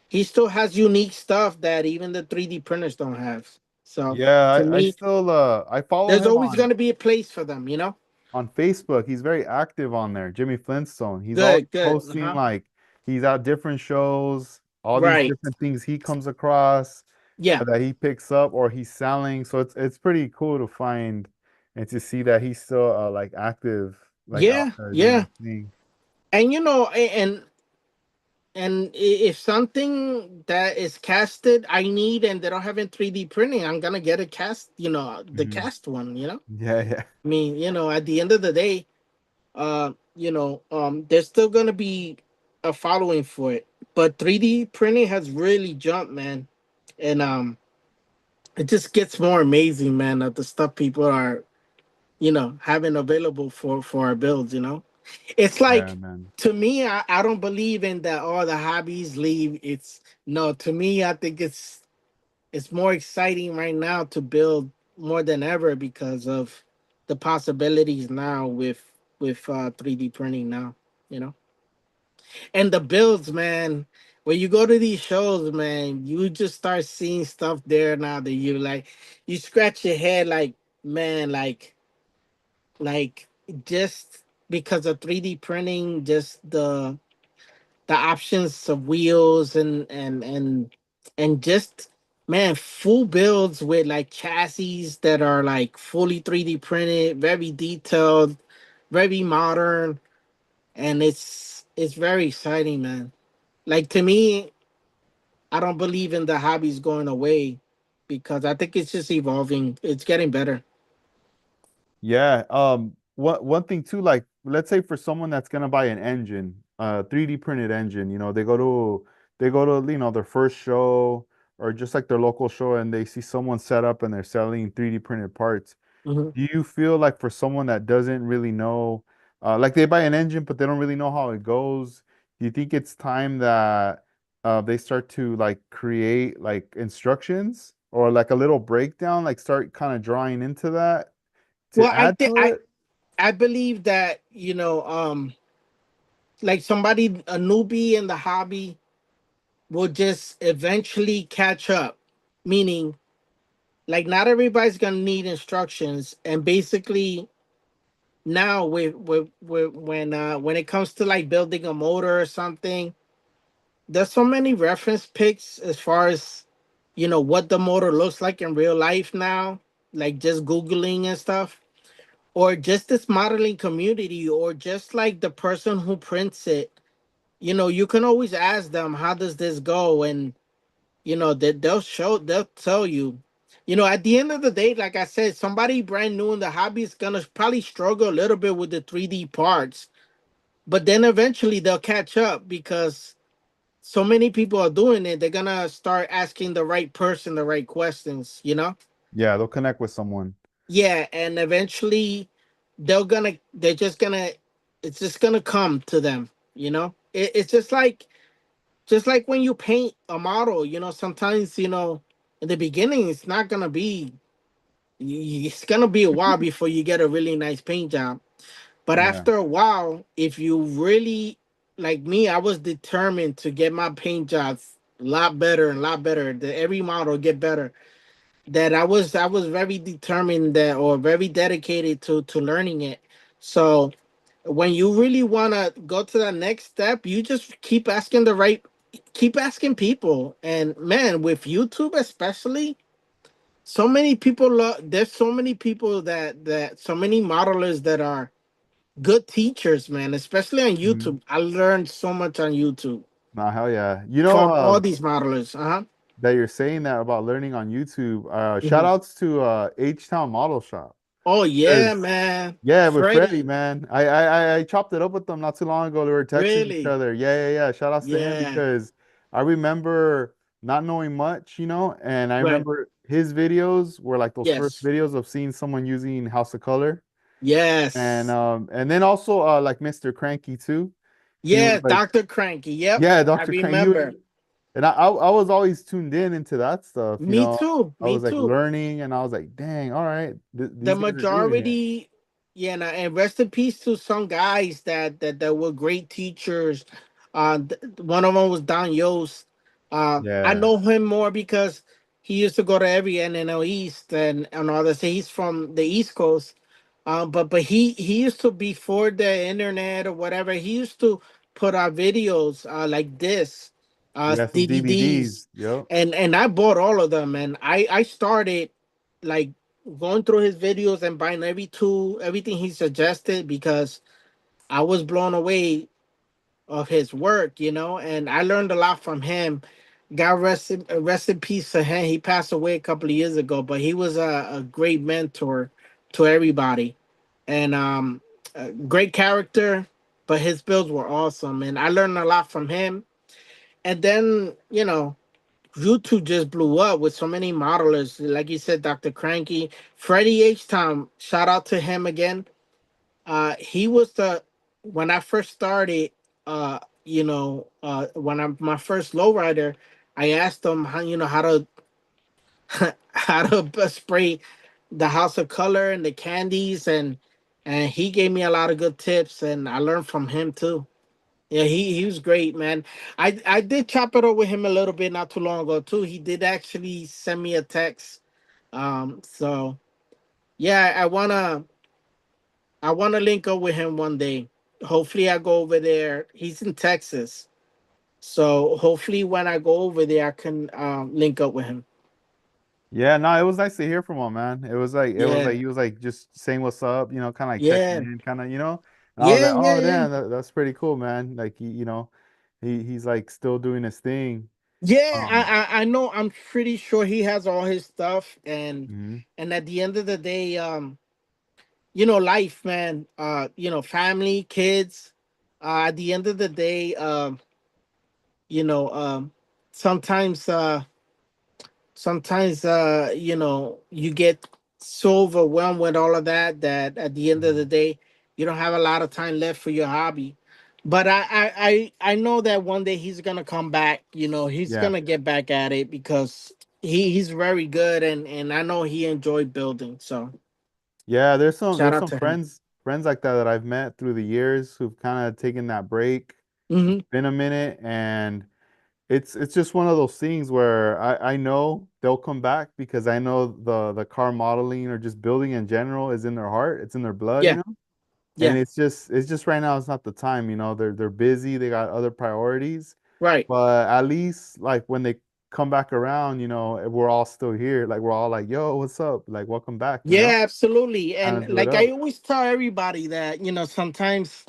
he still has unique stuff that even the 3D printers don't have. So to Yeah, I me, still I follow there's him always gonna be a place for them, you know. on Facebook. He's very active on there, Jimmy Flintstone. He's always Good, posting like he's at different shows, all these right, different things he comes across yeah, that he picks up or he's selling. So it's pretty cool to find and to see that he's still like active, like out yeah, there doing yeah. his thing. And you know, if something that is casted I need and they don't have in 3D printing, I'm gonna get a cast, you know, the Hmm. cast one, you know. Yeah, yeah. I mean, you know, at the end of the day, you know, there's still gonna be a following for it. But 3D printing has really jumped, man. And it just gets more amazing, man, of the stuff people are, having available for our builds. It's Yeah, like, man. to me, I don't believe in that all the hobbies leave. It's no, to me, I think it's more exciting right now to build more than ever because of the possibilities now with 3D printing now, you know. And the builds, man. When you go to these shows, man, you just start seeing stuff there now that you like. You scratch your head, like, man, like just because of 3D printing, just the options of wheels and just, man, full builds with like chassis that are like fully 3D printed, very detailed, very modern, and it's very exciting, man. Like, to me, I don't believe in the hobbies going away because I think it's just evolving. It's getting better. Yeah. One thing too, like let's say for someone that's gonna buy an engine, 3D printed engine, they go to their first show or just like their local show and they see someone set up and they're selling 3D printed parts. Mhm. Do you feel like for someone that doesn't really know, like they buy an engine but they don't really know how it goes, do you think it's time that they start to like create like instructions or like a little breakdown, like start kind of drawing into that to Well, I add think to I it? I believe that, like somebody, a newbie in the hobby will just eventually catch up. Meaning, like, not everybody's gonna need instructions, and basically now with when it comes to like building a motor or something, there's so many reference pics as far as what the motor looks like in real life now, like just googling and stuff, or just this modeling community, or just like the person who prints it. You can always ask them, how does this go? And they'll tell you. At the end of the day, like I said, somebody brand new in the hobby is gonna probably struggle a little bit with the 3D parts, but then eventually they'll catch up because so many people are doing it. They're gonna start asking the right person the right questions. Yeah, they'll connect with someone. Yeah, and eventually they're just gonna it's just gonna come to them. It's just like when you paint a model. Sometimes, in the beginning it's not gonna be it's gonna be a while before you get a really nice paint job. But Yeah. after a while, if you really, like me, I was determined to get my paint jobs a lot better and a lot better. That every model get better. That I was very determined, that, or very dedicated to learning it. So when you really wanna go to the next step, you just keep asking people. And man, with YouTube especially, so many people there's so many people that so many modelers that are good teachers, man, especially on Mhm. YouTube. I learned so much on YouTube Nah, hell yeah. from all these modelers. Uh-huh. That you're saying that about learning on YouTube. Shout Mhm. outs to H-Town Model Shop. Oh yeah, 'Cause man. yeah, with Freddie, Freddie, man. I chopped it up with them not too long ago. They were texting each really? other. Yeah, yeah, yeah. Shout outs to him Yeah. because I remember not knowing much, and I Right. remember his videos were like those first Yes. videos of seeing someone using House of Color. And Yes. then also like Mr. Cranky too. He was Yeah, like, Dr. Cranky. Yep. yeah, I Dr. Crank. remember. And I was always tuned in into that stuff, Me too. I Me was like too. learning and I was like, dang, all right, The these guys are doing it. majority, yeah, and rest in peace to some guys that were great teachers. One of them was Don Yost. I Yeah. know him more because he used to go to every NNL East and all this. He's from the East Coast. But he used to, before the internet or whatever, he used to put out videos like this, Yeah, some DVDs, DVDs. Yep. and I bought all of them, and I started like going through his videos and buying every tool, everything he suggested, because I was blown away of his work, and I learned a lot from him. God rest in peace to him. He passed away a couple of years ago, but he was a great mentor to everybody, and a great character. But his builds were awesome, and I learned a lot from him. And then, YouTube just blew up with so many modelers. Like you said, Dr. Cranky, Freddie H. Tom. Shout out to him again. He was the when I first started. When I'm my first lowrider, I asked him how to how to spray the house of color and the candies, and he gave me a lot of good tips, and I learned from him too. Yeah, he was great, man. I did chop it up with him a little bit not too long ago too. He did actually send me a text. So yeah, I wanna link up with him one day. Hopefully I go over there. He's in Texas. So hopefully when I go over there I can link up with him. Yeah, no, it was nice to hear from him, man. It was Yeah. like he was like just saying what's up, kind of like checking Yeah. in, kind of, And I was Yeah, like, yeah, oh yeah. damn, that's pretty cool, man. Like he's like still doing his thing. Yeah, Um, I know. I'm pretty sure he has all his stuff, and mhm. at the end of the day, life, man. Family, kids. At the end of the day, you know, sometimes, you get so overwhelmed with all of that that at the end of the Mhm. day, you don't have a lot of time left for your hobby. But I know that one day he's gonna come back. He's Yeah. gonna get back at it because he's very good, and I know he enjoyed building. So Yeah, shout there's out some to him. friends like that that I've met through the years who've kind of taken that break. It's Hmm. been a minute, and it's just one of those things where I know they'll come back because I know the car modeling or just building in general is in their heart, it's in their blood, Yeah, And yeah, it's just right now it's not the time, they're busy, they got other priorities. right. But at least like when they come back around, we're all still here. Like we're all like, yo, what's up? Like welcome back, Yeah, absolutely. kind And of do it like I up. always tell everybody that sometimes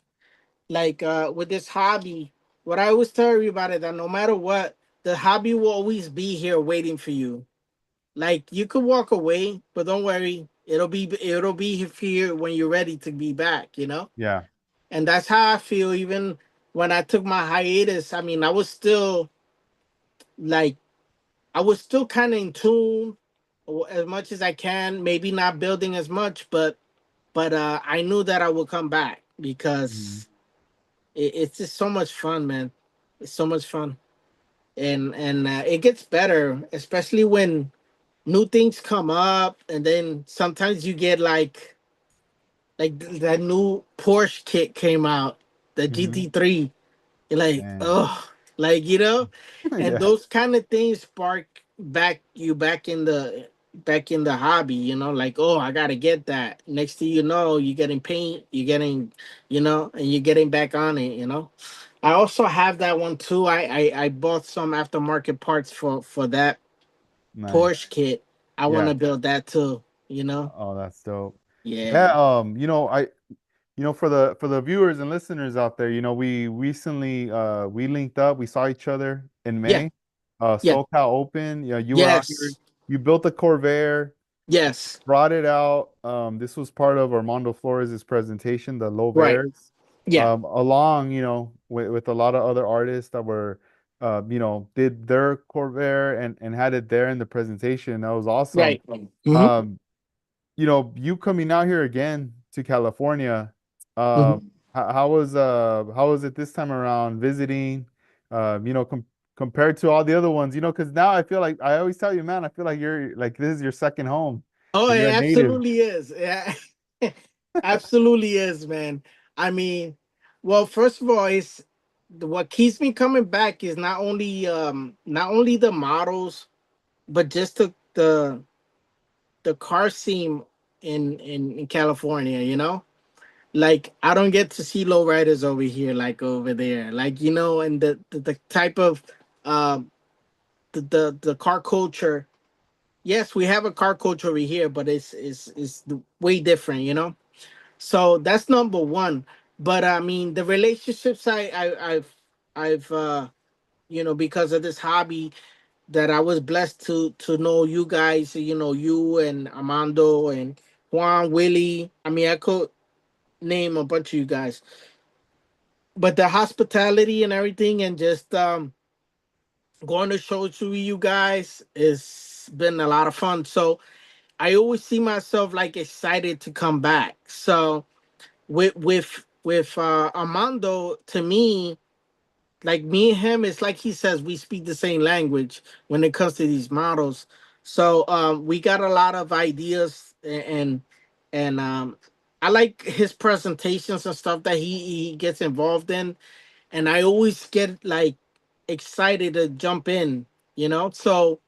like with this hobby, what I always tell everybody that no matter what, the hobby will always be here waiting for you. Like you could walk away, but don't worry, it'll be here when you're ready to be back. Yeah. And that's how I feel. Even when I took my hiatus, I mean, like I was still kind of in tune as much as I can. Maybe not building as much, but I knew that I would come back Mhm. because it's just so much fun, man. It's so much fun, and it gets better, especially when new things come up, and then sometimes you get that new Porsche kit came out, the Mhm. GT3. You're like, Dang. oh, and Yeah. those kind of things spark back in the hobby. Like, oh, I gotta get that. Next thing you know, you're getting paint, and you're getting back on it. I also have that one too. I bought some aftermarket parts for that Nice. Porsche kit. I want Yeah. to build that too. You know? Oh, that's dope. Yeah, Yeah. for the viewers and listeners out there, we recently we linked up, we saw each other in Yeah. May, Yeah. SoCal Open. You were out here, Yes. you built a Corvair, Yes. brought it out. This was part of Armando Flores' presentation, the Low Right. Bears, Yeah. along, with a lot of other artists that were, did their Corvair and had it there in the presentation. That was awesome. Right. Hmm. Um, you coming out here again to California, Hmm. how was it this time around visiting? Compared to all the other ones, because now I feel like I always tell you, man, I feel like you're like this is your second home. Oh, You're it a native. absolutely is. Yeah. Absolutely is, man. I mean, well, first of all, it's what keeps me coming back is not only the models, but just the car scene in California. Like I don't get to see lowriders over here like over there. Like and the type of um the car culture. Yes, we have a car culture over here, but it's way different. So that's number one. But I mean, the relationships I've because of this hobby that I was blessed to know you guys. You and Armando and Juan, Willie. I mean, I could name a bunch of you guys, but the hospitality and everything, and just going to shows with you guys. It's been a lot of fun. So I always see myself like excited to come back. So with Armando, to me, like me and him, it's like he says we speak the same language when it comes to these models. So we got a lot of ideas, and I like his presentations and stuff that he gets involved in, and I always get like excited to jump in, you know. So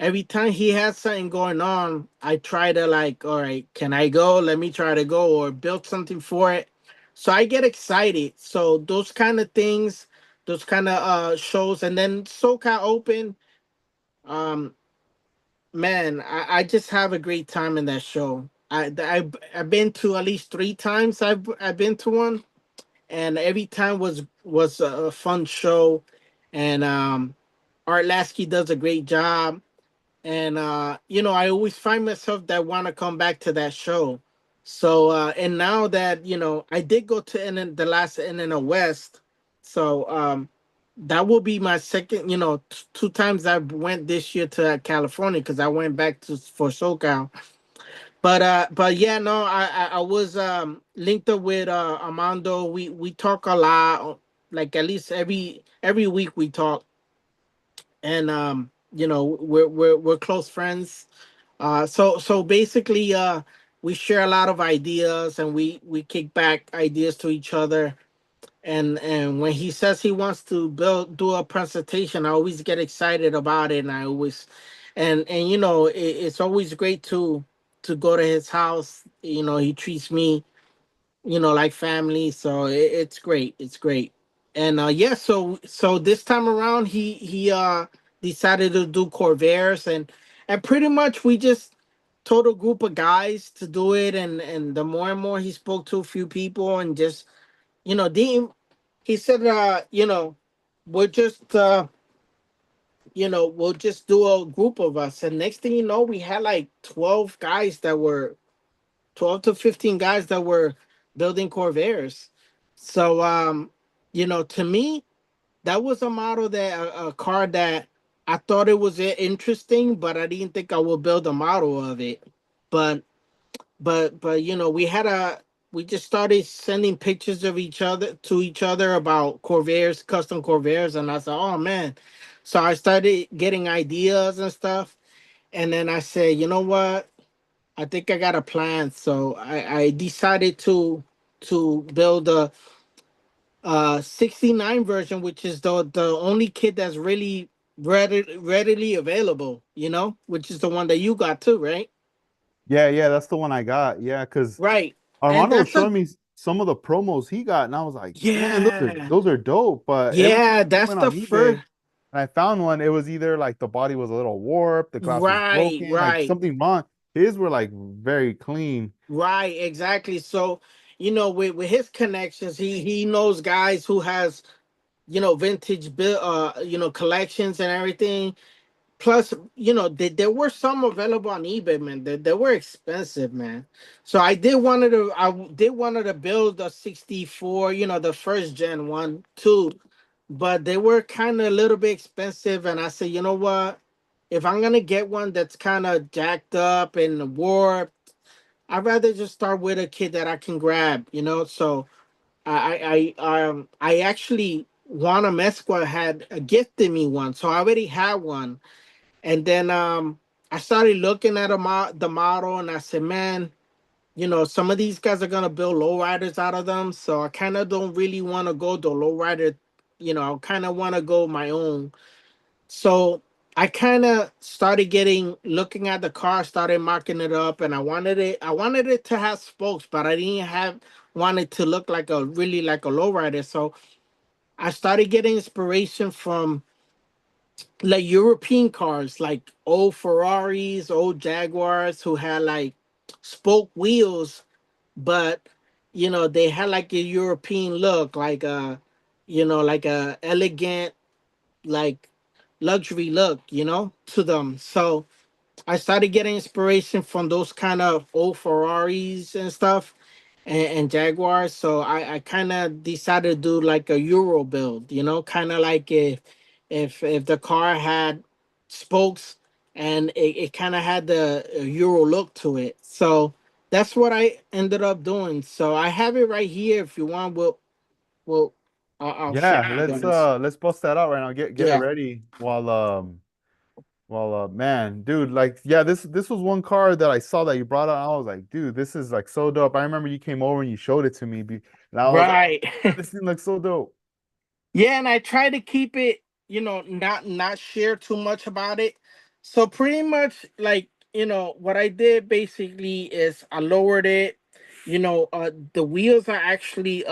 every time he has something going on, I try to like, all right, can I go? Let me try to go or build something for it. So I get excited. So those kind of things, those kind of shows, and then SoCal Open, um, man, I just have a great time in that show. I've been to at least three times. I've been to one, and every time was a fun show, and Art Lasky does a great job, and you know, I always find myself that want to come back to that show. So and now that, you know, I did go to the last NNO West, so that will be my second, you know, two times I went this year to California, because I went back to for SoCal. But yeah, no, I was linked up with Armando. We talk a lot, like at least every week we talk, and you know, we're close friends. So basically, we share a lot of ideas, and we kick back ideas to each other. And when he says he wants to do a presentation, I always get excited about it, and I always, and you know, it's always great to go to his house. You know, he treats me, you know, like family. So it's great. It's great. And yeah, so this time around, he decided to do Corvairs, and pretty much we just told a group of guys to do it, and the more and more he spoke to a few people, and just, you know, he said, you know, we'll just you know, we'll just do a group of us. And next thing you know, we had like 12 guys that were 12 to 15 guys that were building Corvairs. So you know, to me, that was a model that a car that I thought it was interesting, but I didn't think I would build a model of it. But but you know, we just started sending pictures of each other to each other about Corvairs, custom Corvairs, and I said, oh man. So I started getting ideas and stuff, and then I said, you know what? I think I got a plan. So I decided to build a 69 version, which is the only kit that's really readily available, you know, which is the one that you got too, right? Yeah, yeah, that's the one I got. Yeah, because Right. And Armando was that's a showing me some of the promos he got, and I was like, man, yeah. those are dope. But every time Yeah, I that's went the on eBay first. and I found one, it was either like the body was a little warped, the glass was Right, broken, like right, something wrong. His were like very clean. right, exactly. So, you know, with his connections, he knows guys who has, you know, vintage bill you know, collections and everything. Plus, you know, there were some available on eBay, man. They were expensive, man. So I did wanted to build a 64, you know, the first gen one too, but they were kind of a little bit expensive. And I said, you know what? If I'm gonna get one that's kind of jacked up and warped, I'd rather just start with a kit that I can grab, you know. So I actually Juana Mesqua had gifted me one, so I already had one. And then I started looking at the model, and I said, man, you know, some of these guys are gonna build lowriders out of them, so I kind of don't really want to go the lowrider. You know, I kind of want to go my own. So I kind of started getting looking at the car, started marking it up, and I wanted it to have spokes, but I didn't have wanted to look like a really like a lowrider. So I started getting inspiration from like European cars, like old Ferraris, old Jaguars, who had like spoke wheels, but you know, they had like a European look, like a, you know, like a elegant, like luxury look, you know, to them. So I started getting inspiration from those kind of old Ferraris and stuff, and Jaguars. So I kind of decided to do like a Euro build, you know, kind of like if the car had spokes, and it kind of had the Euro look to it. So that's what I ended up doing. So I have it right here. If you want, we'll I'll show Yeah, you guys. let's bust that out right now. Get it Yeah. ready while man, dude, like yeah, this was one car that I saw that you brought out. I was like, dude, this is like so dope. I remember you came over and you showed it to me, and I was like, Right. oh, this thing looks so dope. Yeah, and I try to keep it, not share too much about it. So pretty much, like, what I did basically is I lowered it. The wheels are actually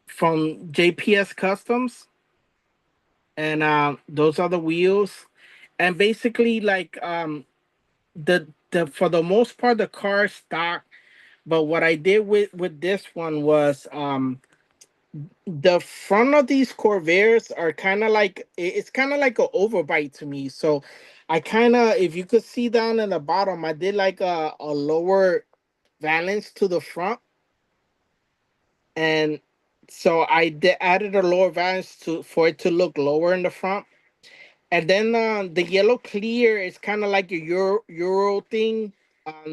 from JPS Customs, and those are the wheels. And basically, like, the for the most part the car is stock. But what I did with this one was, the front of these Corvairs are kind of like, it's kind of like an overbite to me. So I kind of, if you could see down in the bottom, I did like a lower valance to the front. And so added a lower valance to for it to look lower in the front. And then the yellow clear is kind of like a Euro thing,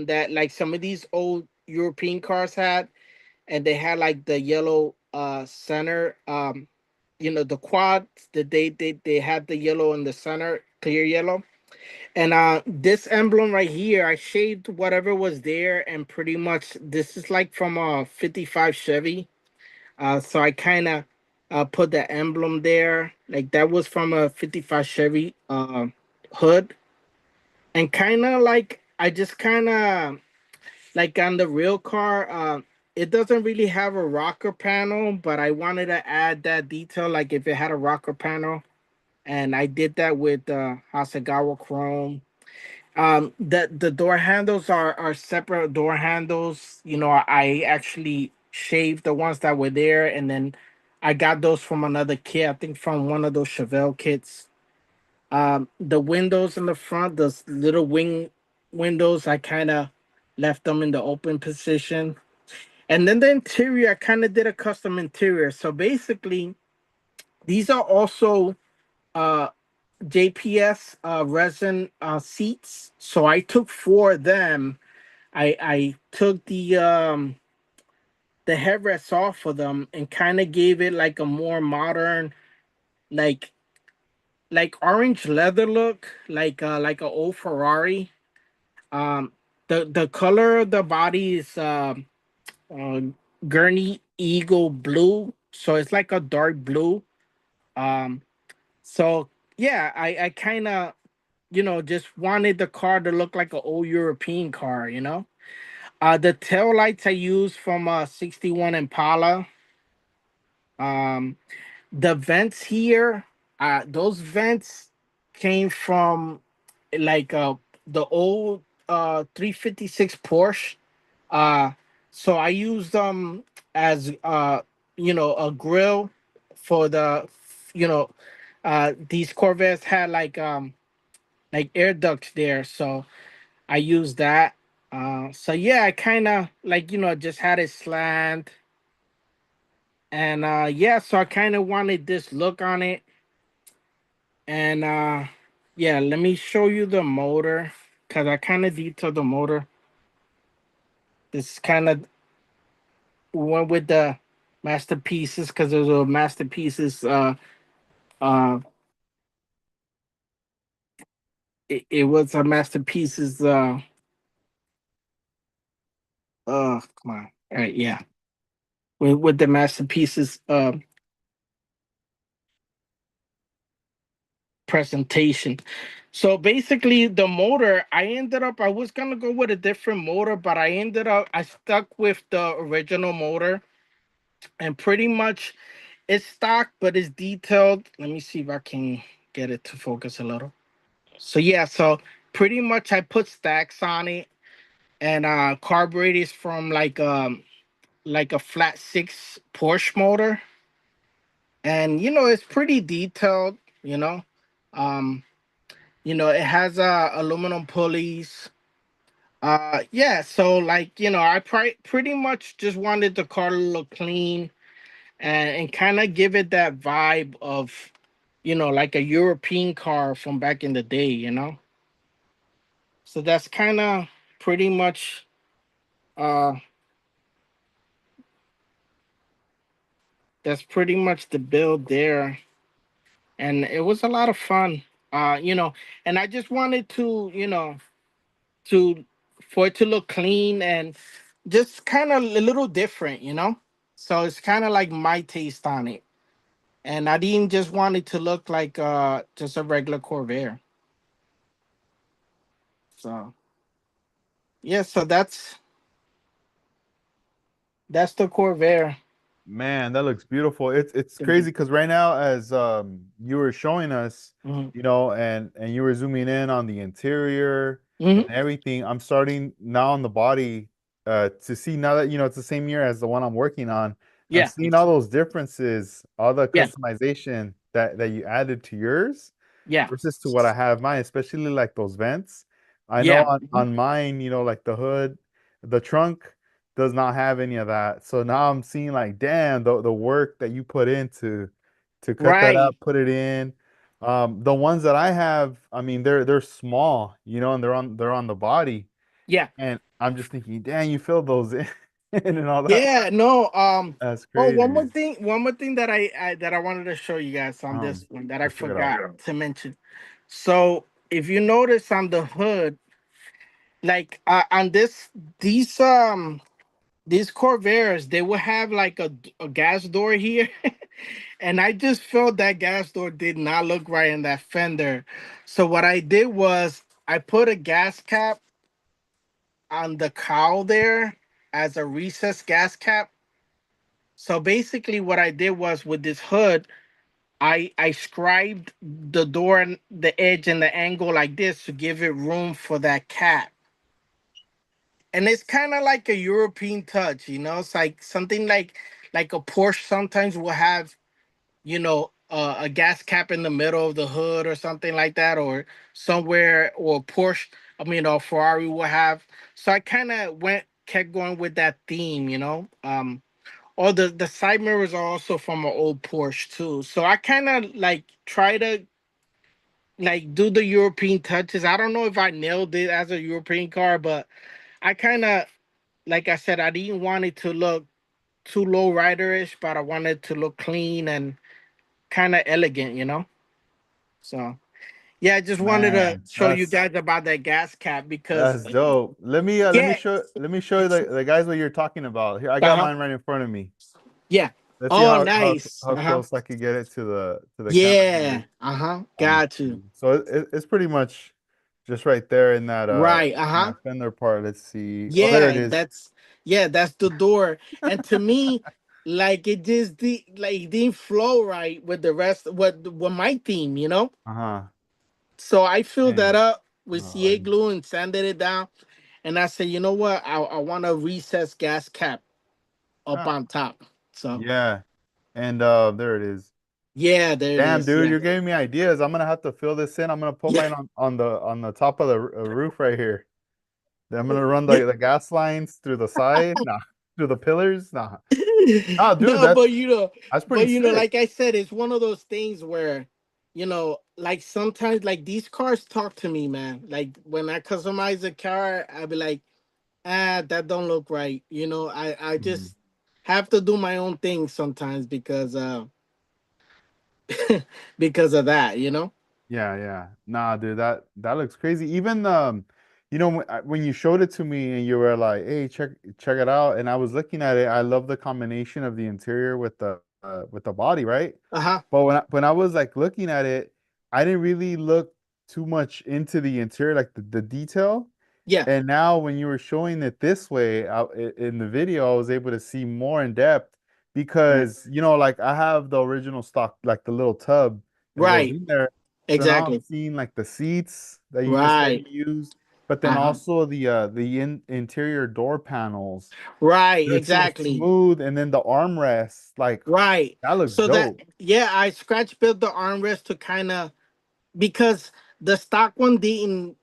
that like some of these old European cars had. And they had like the yellow center, the quad, that they had the yellow in the center, clear yellow. And this emblem right here, I shaved whatever was there, and pretty much this is like from a 55 Chevy. So I kind of put the emblem there, like that was from a 55 Chevy hood. And kind of like, I just kind of, like on the real car, it doesn't really have a rocker panel, but I wanted to add that detail, like if it had a rocker panel. And I did that with Hasegawa Chrome. The door handles are separate door handles. I actually shaved the ones that were there, and then I got those from another kit, I think from one of those Chevelle kits. The windows in the front, those little wing windows, I kind of left them in the open position. And then the interior, I kind of did a custom interior. So basically, these are also uh, JPS resin seats. So I took four of them. I took the headrests off of them and kind of gave it like a more modern, like orange leather look, like a old Ferrari. Um, the color of the body is uh, Gurney Eagle blue, so it's like a dark blue. Um, so yeah, I kind of, just wanted the car to look like an old European car. The tail lights I used from 61 Impala. Um, the vents here, those vents came from like the old 356 Porsche. Uh, so I used them as a grill for these Corvettes had like air ducts there, so I used that. So yeah, I kind of like just had it slant. And yeah, so I kind of wanted this look on it. And yeah, let me show you the motor, because I kind of detailed the motor. This kind of went with the masterpieces, because there's a masterpieces. Uh, it was a masterpieces. Come on. All right, yeah, with the masterpieces presentation. So basically, the motor, I was gonna go with a different motor, but I stuck with the original motor, and pretty much it's stock, but it's detailed. Let me see if I can get it to focus a little. So yeah, so pretty much I put stacks on it, and carburetor is from like a flat six Porsche motor, and it's pretty detailed. You know, um, it has aluminum pulleys. Yeah, so like I pretty much just wanted the car to look clean, and kind of give it that vibe of like a European car from back in the day. So pretty much uh that's pretty much the build there. And it was a lot of fun. And I just wanted to for it to look clean and just kind of a little different. So it's kind of like my taste on it. And I didn't just want it to look like just a regular Corvair. So yeah, so that's the Corvair. Man, that looks beautiful. It's Thank crazy you. because right now, as you were showing us, Hmm. and you were zooming in on the interior and Hmm. everything, I'm starting now on the body to see now that it's the same year as the one I'm working on. I'm Yeah, seeing all those differences, all the yeah, customization that you added to yours yeah, versus to what I have mine, especially like those vents. I know yeah. on mine, like the hood, the trunk does not have any of that. So now I'm seeing like, damn, the work that you put into to cut that Right. up, put it in. The ones that I have, I mean, they're small, and they're on the body, Yeah. and I'm just thinking, damn, you filled those in, and all that. Yeah, no. That's Oh, one more crazy. thing. One more thing that I wanted to show you guys on this one that I Let's check it out. forgot to mention. So if you notice on the hood, like on these Corvairs, they will have like a gas door here, and I just felt that gas door did not look right in that fender. So what I did was I put a gas cap on the cowl there as a recessed gas cap. So basically, what I did was with this hood, I scribed the door and the edge and the angle like this to give it room for that cap. And it's kind of like a European touch. It's like something like a Porsche sometimes will have, a gas cap in the middle of the hood or something like that, or somewhere, or Porsche, I mean, or Ferrari will have. So I kind of kept going with that theme. Or the side mirrors are also from an old Porsche too. So I kind of like try to like do the European touches. I don't know if I nailed it as a European car, but I kind of, like I said, I didn't want it to look too low riderish, but I wanted it to look clean and kind of elegant. So yeah, I just wanted to Man, show you that's guys about that gas cap because that's dope. Let me yeah, show you the guys what you're talking about. Here, I uh got huh, mine right in front of me. yeah. Let's see Oh, how nice. how Uh huh. close I could get it to the camera Yeah. here Uh huh. on the Got you. screen. So it's pretty much just right there in that Right. Uh in huh. that fender part. Let's see. Oh, there it Yeah. is. That's the door. And to me, like it didn't flow right with the rest with my theme. Uh-huh. So I filled that Man. up with Oh, CA glue and sanded it down. And I said, you know what? I want a recessed gas cap up ah, on top. So yeah. And there it is. yeah, there it Damn, is. dude, Yeah. you're giving me ideas. I'm gonna have to fill this in. I'm gonna put Yeah. mine on the top of the roof right here. Then I'm gonna run Yeah. the gas lines through the side. Nah, through the pillars. Nah. Ah, dude, No, that's pretty but sick. like I said, it's one of those things where, like sometimes like these cars talk to me, man. Like when I customize a car, I'll be like, that don't look right. I Mhm. just have to do my own thing sometimes because of that. Yeah, yeah. Nah, dude, that looks crazy. Even when you showed it to me and you were like, "Hey, check it out," and I was looking at it, I love the combination of the interior with the body, right? Uh-huh. But when I was like looking at it, I didn't really look too much into the interior, like the detail. Yeah. And now when you were showing it this way in the video, I was able to see more in depth Right. because, like I have the original stock, like the little tub that goes Right. in there. So now I'm Exactly. seeing like the seats that you just said Right. you used, but then Uh-huh. also the interior door panels. Right. It's so Exactly. smooth, and then the armrests, like Right. that looks So that dope. yeah, I scratch built the armrest to kind of because the stock one didn't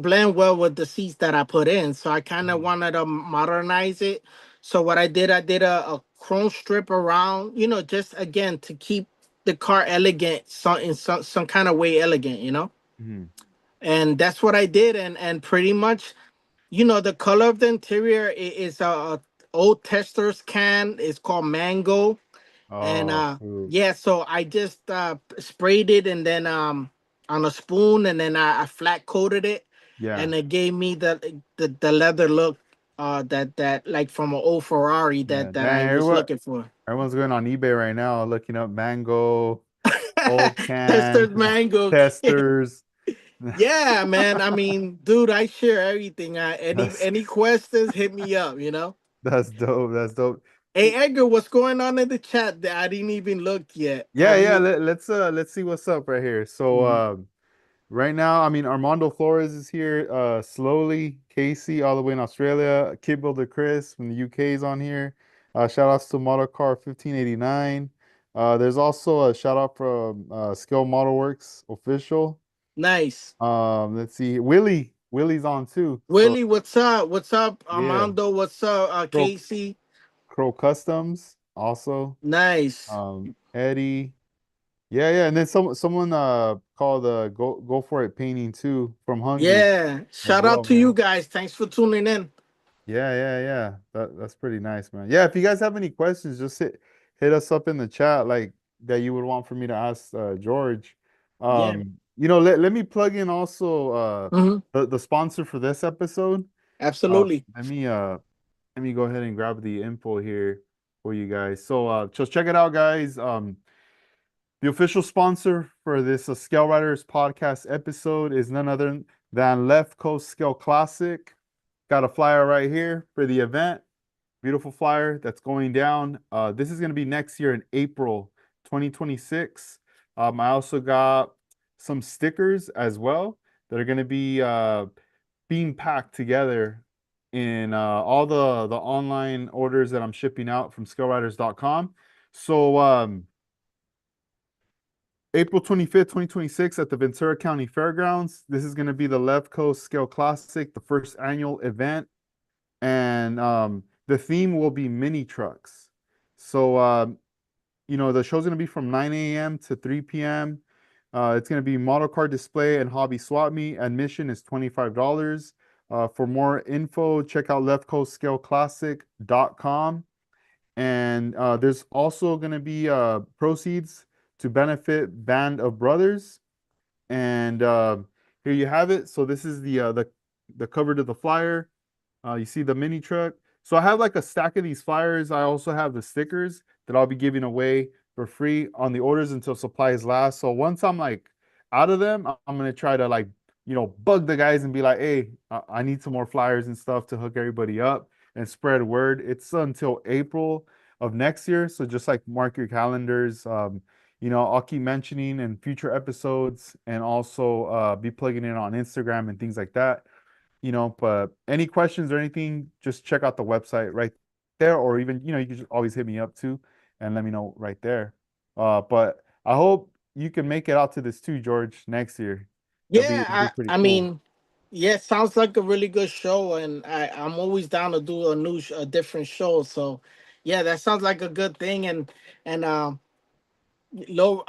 blend well with the seats that I put in. So I kind of Mhm. wanted to modernize it. So what I did a chrome strip around, just again to keep the car elegant, some kind of way elegant, you know. Hmm. And that's what I did, and pretty much, you know, the color of the interior is a old tester's can. It's called Mango, and Oh, shoot. yeah, so I just sprayed it, and then on a spoon, and then I flat coated it, Yeah. and it gave me the leather look, that like from an old Ferrari Yeah. that I Dang, was looking for. everyone's going on eBay right now looking up mango, old can, Tester's Mango. testers. Yeah, man. I mean, dude, I share everything. That's Any questions, hit me up. You know. that's dope. That's dope. Hey Edgar, what's going on in the chat? That I didn't even look yet. Yeah, Have yeah. you? Let's see what's up right here. So Mhm. right now, I mean Armando Flores is here. Slowly, Casey all the way in Australia. Kid Builder Chris from the UK is on here. Shout outs to Model Car 1589. There's also a shout out from Scale Model Works official. Nice. Let's see. Willie's on too. So Willie, what's up? What's up, yeah. Armando? What's up, Crow Casey? Crow Customs also. Nice. Eddie. Yeah, yeah. And then someone called Go For It Painting too from Hungary Yeah. as Shout out well, to you man. guys. Thanks for tuning in. Yeah, yeah, yeah. That's pretty nice, man. Yeah, if you guys have any questions, just hit us up in the chat like that you would want for me to ask George. Yeah. Let me plug in also Hmm. the sponsor for this episode. Uh Absolutely. let me uh let me go ahead and grab the info here for you guys. So just check it out, guys. The official sponsor for this Scale Riders podcast episode is none other than Left Coast Scale Classic. Got a flyer right here for the event. Beautiful flyer that's going down. This is going to be next year in April 2026. I also got some stickers as well that are going to be being packed together in all the online orders that I'm shipping out from scaleriders.com. So April 25th, 2026 at the Ventura County Fairgrounds. This is going to be the Left Coast Scale Classic, the first annual event. And the theme will be mini trucks. So, the show's going to be from 9 a.m. to 3 p.m. It's going to be model car display and hobby swap meet. Admission is $25. For more info, check out leftcoastscaleclassic.com. And there's also going to be proceeds to benefit Band of Brothers. And here you have it. So this is the cover to the flyer. You see the mini truck. So I have like a stack of these flyers. I also have the stickers that I'll be giving away for free on the orders until supplies last. So once I'm like out of them, I'm gonna try to like bug the guys and be like, hey, I need some more flyers and stuff to hook everybody up and spread word. It's until April of next year, so just like mark your calendars. I'll keep mentioning in future episodes and also be plugging in on Instagram and things like that. But any questions or anything, just check out the website right there, or even, you can just always hit me up too and let me know right there. But I hope you can make it out to this too, George, next year. Yeah, It'll be pretty I cool. mean, yeah, sounds like a really good show, and I'm always down to do a different show. So, yeah, that sounds like a good thing, and low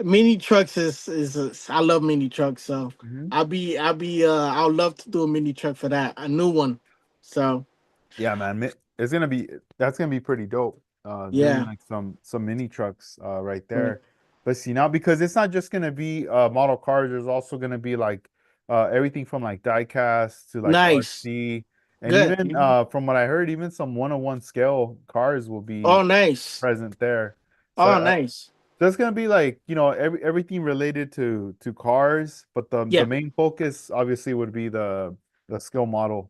mini trucks is I love mini trucks, so Mhm. I'll love to do a mini truck for that, a new one. So Yeah, man. It's gonna be that's gonna be pretty dope. Doing yeah, like some mini trucks right right. there. But see now because it's not just gonna be model cars, there's also gonna be like everything from like diecast to like Nice, RC. And good. even from what I heard, even some 101 scale cars will Oh, be nice. present there. So Oh, nice. there's gonna be like, everything related to cars, but the Yeah, main focus obviously would be the scale model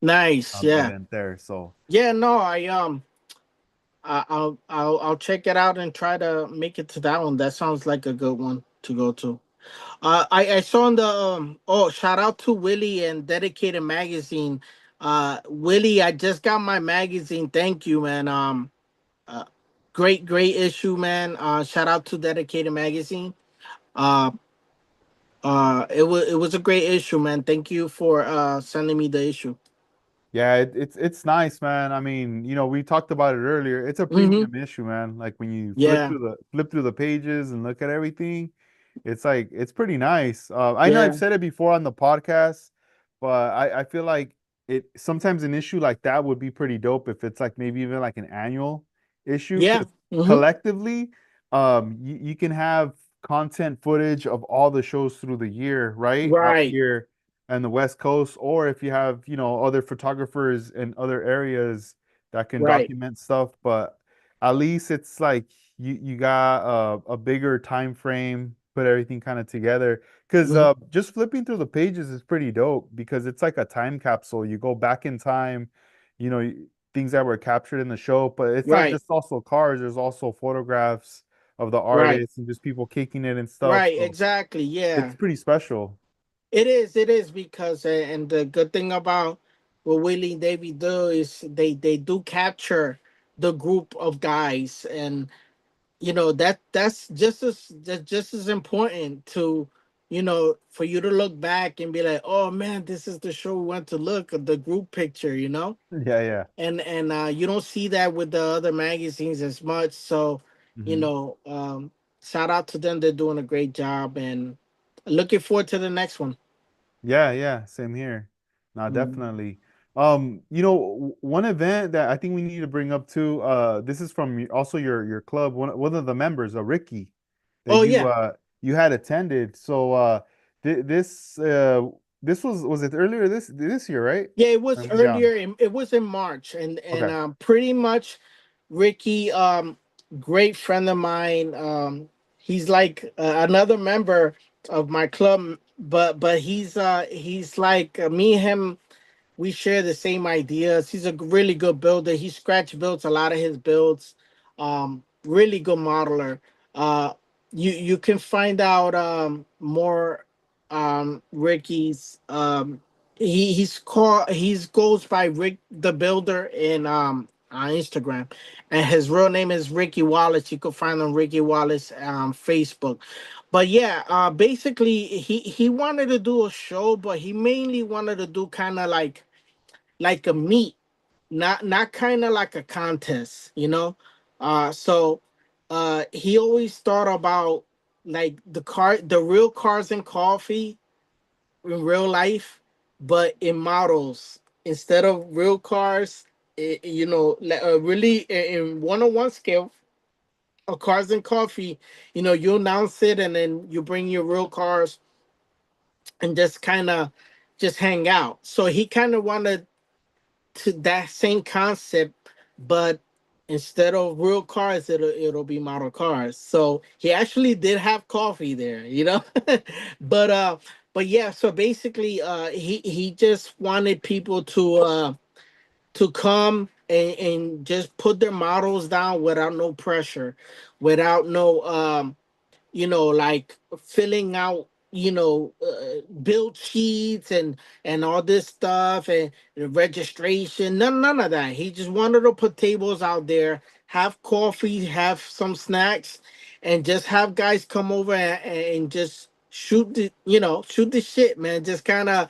nice. Yeah, event there. So yeah. No, I'll check it out and try to make it to that one. That sounds like a good one to go to. I saw in the oh, shout out to Willie and Dedicated Magazine. Willie, I just got my magazine. Thank you, man. Uh, great issue, man. Shout out to Dedicated Magazine. Uh, it was a great issue, man. Thank you for sending me the issue. Yeah, it's nice, man. I mean, we talked about it earlier. It's a Hmm. premium issue, man. Like when you Yeah, flip through the pages and look at everything, it's like it's pretty nice. I know I've yeah, said it before on the podcast, but I feel like it sometimes an issue like that would be pretty dope if it's like maybe even like an annual issue, yeah. because Hmm. collectively, you can have content footage of all the shows through the year, right? Out Right, here and the West Coast, or if you have, other photographers in other areas that can right. document stuff, but at least it's like you got a bigger time frame, put everything kind of together. Because Hmm. just flipping through the pages is pretty dope because it's like a time capsule. You go back in time, you know, things that were captured in the show, but it's not Right, just also cars, there's also photographs of the right, artists and just people kicking it and stuff. right. So Exactly. it's Yeah. pretty special. It is. It is because, and the good thing about what Willie and Davy do is they do capture the group of guys, and that's just as important to, for you to look back and be like, oh man, this is the show we went to look at the group picture, Yeah, yeah. and you don't see that with the other magazines as much. So, you Hmm. know, um, shout out to them. They're doing a great job, and looking forward to the next one. Yeah, yeah, same here. No, Mm. definitely. One event that I think we need to bring up too, this is from also your club, one of the members, Ricky, that Oh you yeah. you had attended. So th this was it earlier this year, right? Yeah, it was Or maybe on. earlier. It was in March, and Okay. pretty much, Ricky, great friend of mine. He's like another member of my club, but he's like me and him, we share the same ideas. He's a really good builder. He scratch builds a lot of his builds. Really good modeler. Uh, you can find out more Ricky's. He's goes by Rick the Builder in on Instagram, and his real name is Ricky Wallace. You can find him Ricky Wallace Facebook. But yeah, basically he wanted to do a show, but he mainly wanted to do kind of like a meet, not kind of like a contest, so he always thought about like the real cars and coffee in real life, but in models instead of real cars, really in one-on-one scale of cars and coffee. You announce it and then you bring your real cars and just kind of just hang out. So he kind of wanted to that same concept, but instead of real cars, it'll be model cars. So he actually did have coffee there, but but yeah. So basically, he just wanted people to come and just put their models down without no pressure, without no like filling out, build sheets and all this stuff and the registration. None of that. He just wanted to put tables out there, have coffee, have some snacks, and just have guys come over and just shoot the shit, man. Just kind of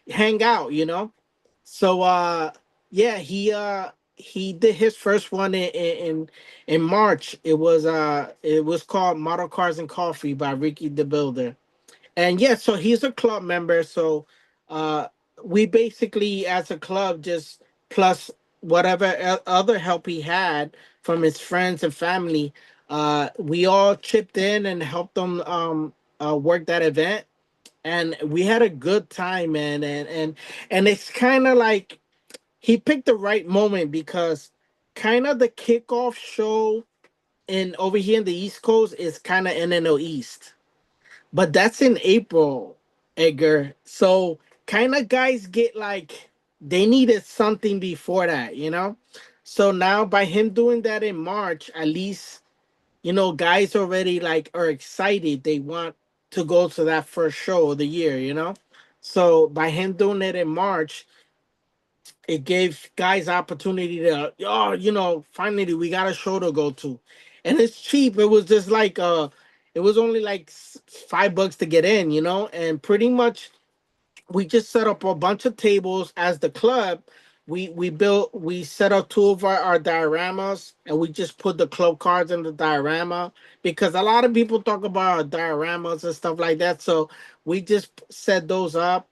hang out, so yeah, he did his first one in March. It was called Model Cars and Coffee by Ricky the Builder. And yeah, so he's a club member. So uh we basically as a club just plus whatever other help he had from his friends and family, we all chipped in and helped him work that event, and we had a good time, man. And it's kind of like he picked the right moment because kind of the kickoff show in over here in the East Coast is kind of NNO East, but that's in April, Edgar. So kind of guys get like they needed something before that, So now by him doing that in March, at least guys already like are excited. They want to go to that first show of the year, So by him doing it in March, it gave guys opportunity to, oh, finally we got a show to go to, and it's cheap. It was just like it was only like $5 to get in, and pretty much we just set up a bunch of tables as the club, we set up two of our dioramas, and we just put the club cards in the diorama, because a lot of people talk about dioramas and stuff like that. So we just set those up,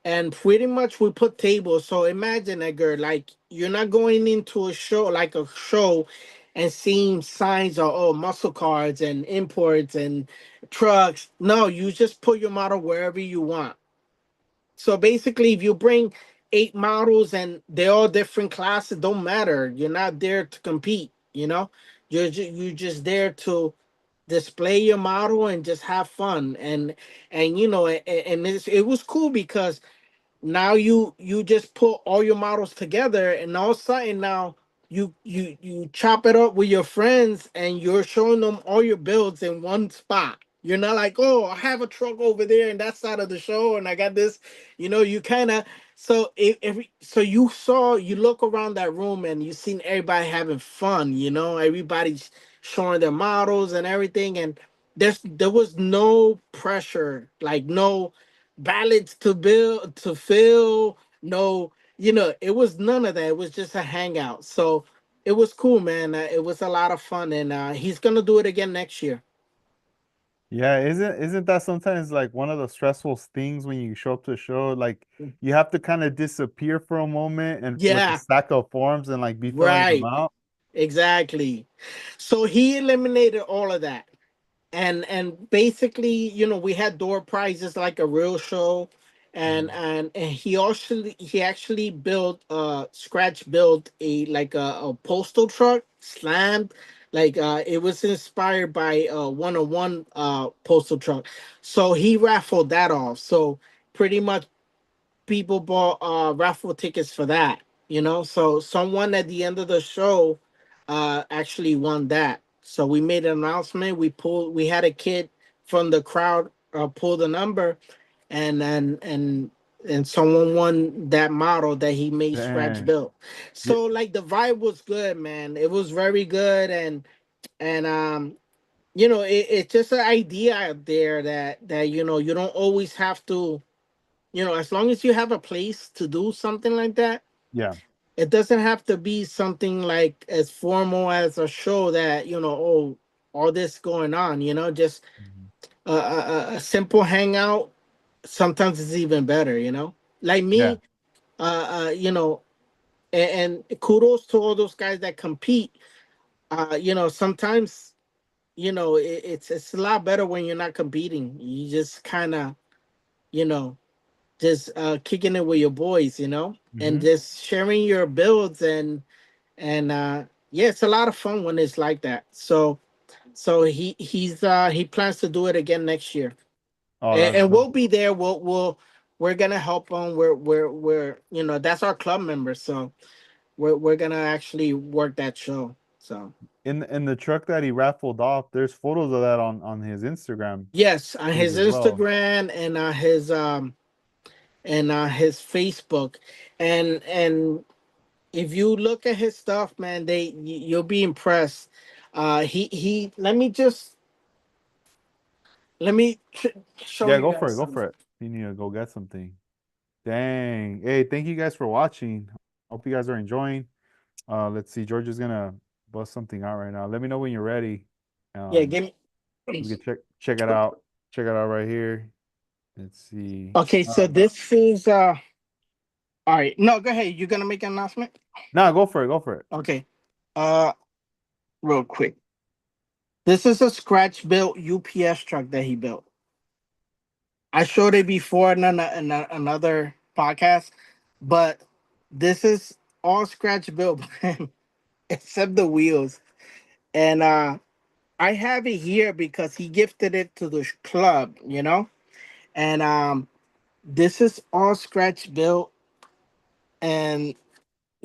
and pretty much we put tables. So imagine, Edgar, like you're not going into a show, like a show, and seeing signs of, oh, muscle cards and imports and trucks. No, you just put your model wherever you want. So basically, if you bring eight models and they're all different classes, don't matter. You're not there to compete. You're just there to display your model and just have fun. And it was cool because now you just put all your models together, and all of a sudden now you chop it up with your friends, and you're showing them all your builds in one spot. You're not like, oh, I have a truck over there in that side of the show, and I got this. You kind of, so you look around that room, and you seen everybody having fun. Everybody's showing their models and everything, and there was no pressure, like no ballots to build to fill. No, it was none of that. It was just a hangout. So it was cool, man. It was a lot of fun, and he's gonna do it again next year. Yeah, isn't that sometimes like one of the stressful things when you show up to a show? Like you have to kind of disappear for a moment and with a Yeah, stack of forms and like be filling them right, out. exactly. So he eliminated all of that. And basically, we had door prizes like a real show. And he actually built scratch built a, like a postal truck slammed, like it was inspired by one-on-one postal truck. So he raffled that off. So pretty much people bought raffle tickets for that. So someone at the end of the show actually won that. So we made an announcement. We had a kid from the crowd pull the number, and someone won that model that he made scratch Dang. built. Yeah, So like the vibe was good, man. It was very good. And it's just an idea out there that you don't always have to, as long as you have a place to do something like that. yeah. It doesn't have to be something like as formal as a show that, oh, all this going on. Just Mhm. a simple hangout. Sometimes it's even better. Like Yeah. me. And kudos to all those guys that compete. Sometimes, it's a lot better when you're not competing. You just kind of, you know just kicking it with your boys, and Hmm. just sharing your builds. And yeah, it's a lot of fun when it's like that. So he plans to do it again next year, Oh, and that's we'll be there. We're gonna help them. We're that's our club member, so we're gonna actually work that show. So in the truck that he raffled off. There's photos of that on his Instagram yes, on page his as well. Instagram and his Facebook. And if you look at his stuff, man, you'll be impressed. He let me show Yeah, you go for guys it. Go something. for it. You need to go get something. Dang. Hey, thank you guys for watching. Hope you guys are enjoying. Let's see. George is gonna bust something out right now. Let me know when you're ready. Yeah, Um, give me. we can check it out. Check it out right here. Let's see. Okay, so this is all right. No, go ahead. You're gonna make an announcement. Nah, go for it. Go for it. Okay. Uh, real quick. This is a scratch built UPS truck that he built. I showed it before in another podcast, but this is all scratch built, except the wheels. And I have it here because he gifted it to the club, and this is all scratch built, and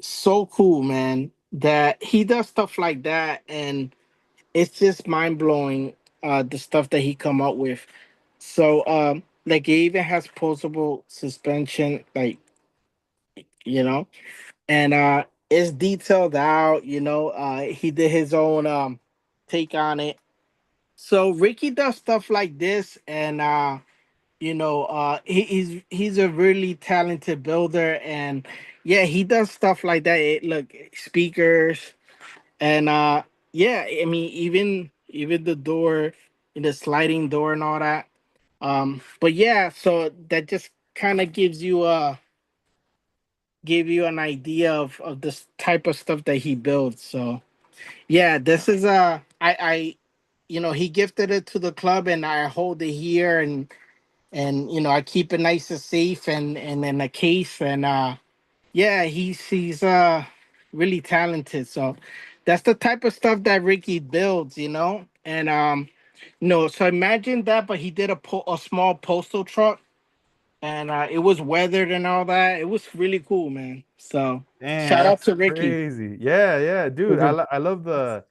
so cool, man. That he does stuff like that, and it's just mind blowing. The stuff that he come up with. So like it even has posable suspension, like, you know, and it's detailed out. He did his own take on it. So Ricky does stuff like this, and He's a really talented builder, and yeah, he does stuff like that. Look, speakers, and yeah, I mean, even the door, the sliding door and all that. But yeah, so that just kind of give you an idea of this type of stuff that he builds. So yeah, this is I he gifted it to the club, and I hold it here, and I keep it nice and safe, and in a case, and yeah, he's really talented. So that's the type of stuff that Ricky builds, and no, so imagine that, but he did a small postal truck, and it was weathered and all that. It was really cool, man. So Dang, shout out that's to Ricky. crazy. Yeah, yeah, dude. Mhm. I love the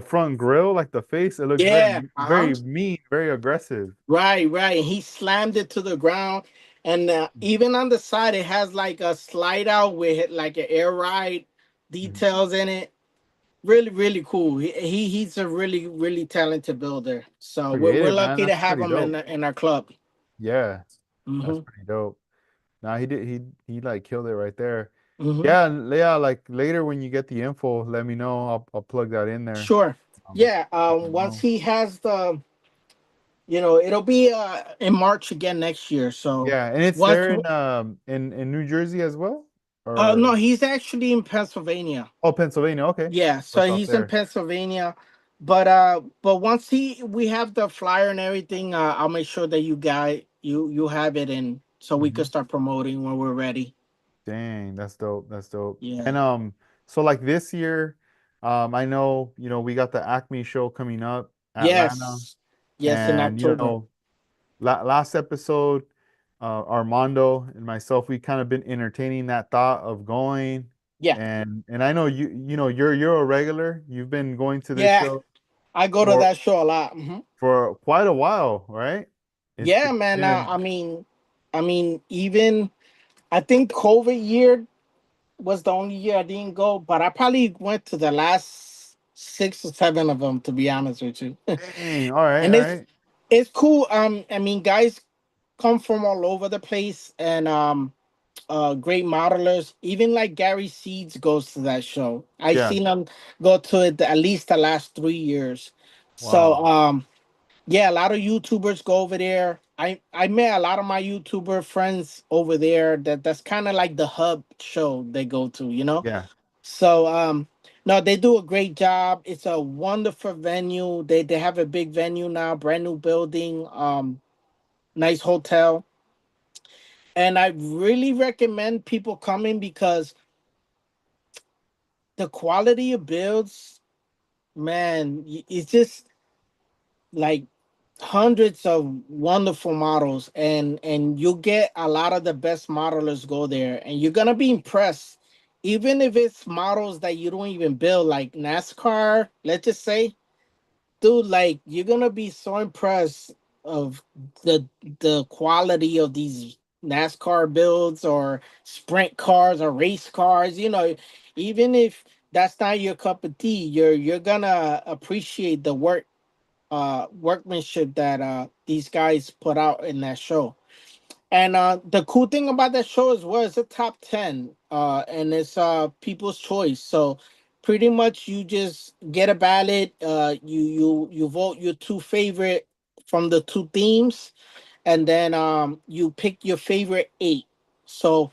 front grill, like the face. It looks Yeah, very mean, very aggressive. right. He slammed it to the ground, and even on the side, it has like a slide out with like an air ride Mhm. details in it. Really cool. He's a really talented builder. So we're Creative, man. lucky to That's have pretty him dope. in our club. Yeah, that's Hmm. pretty dope. Nah, he like killed it right there. Hmm. Yeah, yeah, like later when you get the info, let me know. I'll plug that in there. Sure. Yeah. Let me Once know. he has it'll be in March again next year. So Yeah, and it's once there in New Jersey as well? no, Or he's actually in Pennsylvania. oh, Pennsylvania. Okay. Yeah, I so thought he's in there. Pennsylvania. But once he we have the flyer and everything, I'll make sure that you have it in so we could Mhm. start promoting when we're ready. Dang, that's dope. That's dope. Yeah. And so like this year, I know, we got the Acme show coming up, Atlanta, Yes. Yes, in and October. last episode, Armando and myself, we kind of been entertaining that thought of going, Yeah. and I know you're a regular. You've been going to this Yeah. show I go to for that show a lot. Hmm. for quite a while, right? Yeah, It's man. been I mean, even I think COVID year was the only year I didn't go, but I probably went to the last 6 or 7 of them, to be honest with you. dang. All right, And all it's right. it's cool. I mean, guys come from all over the place, and great modelers. Even like Gary Seeds goes to that show. I Yeah. seen him go to it at least the last 3 years. So Wow. yeah, a lot of YouTubers go over there. I met a lot of my YouTuber friends over there. That's kind of like the hub show they go to. Yeah. So no, they do a great job. It's a wonderful venue. They have a big venue now, brand new building, nice hotel. And I really recommend people coming because the quality of builds, man, it's just like hundreds of wonderful models, and you get a lot of the best modelers go there, and you're gonna be impressed. Even if it's models that you don't even build, like NASCAR, let's just say, dude, like you're gonna be so impressed of the the quality of these NASCAR builds or sprint cars or race cars. Even if that's not your cup of tea, you're gonna appreciate the workmanship that these guys put out in that show. And the cool thing about that show as well is a top 10, and it's people's choice. So pretty much you just get a ballot. You vote your two favorite from the two themes, and then you pick your favorite eight. So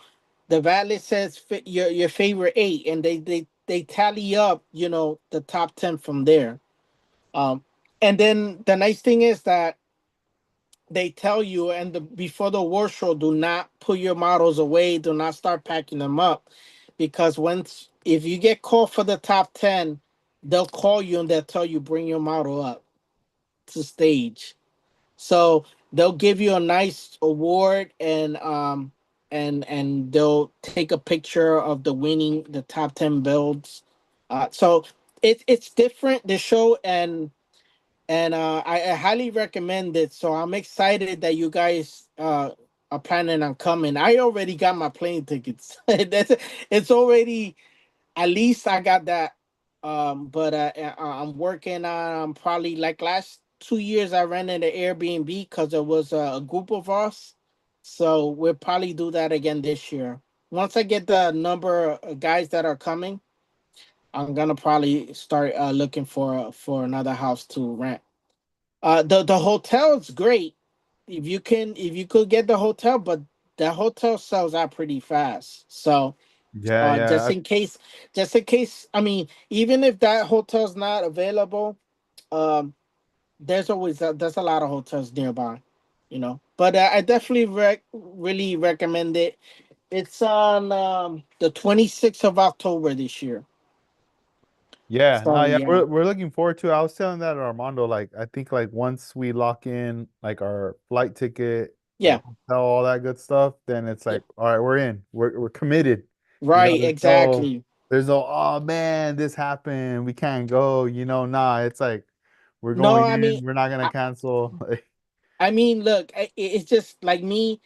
the ballot says your favorite eight, and they tally up the top 10 from there. Um, and then the nice thing is that they tell you before the award show, do not put your models away, do not start packing them up, because once if you get called for the top 10, they'll call you and they'll tell you bring your model up to stage. So they'll give you a nice award, and they'll take a picture of the top 10 builds. So it's different, the show, and I highly recommend it. So I'm excited that you guys are planning on coming. I already got my plane tickets. It's already, at least I got that. But I'm working on probably like last 2 years I rented an Airbnb because it was a group of us. So we'll probably do that again this year. Once I get the number of guys that are coming, I'm gonna probably start looking for another house to rent. The hotel's great if you could get the hotel, but the hotel sells out pretty fast. So Yeah, yeah. just in case, I mean, even if that hotel's not available, um, there's a lot of hotels nearby, you know. But I definitely really recommend it. It's on the 26th of October this year. Yeah, no, So yeah, yeah, we're looking forward to it. I was telling that to Armando, like I think like once we lock in like our flight ticket, yeah, hotel, all that good stuff, then it's yeah. like, all right, we're in. We're committed. Right, exactly. There's no, oh man, this happened. We can't go, nah, it's like we're No, going I mean, in, we're not gonna I, cancel. I mean, look, it's just like me.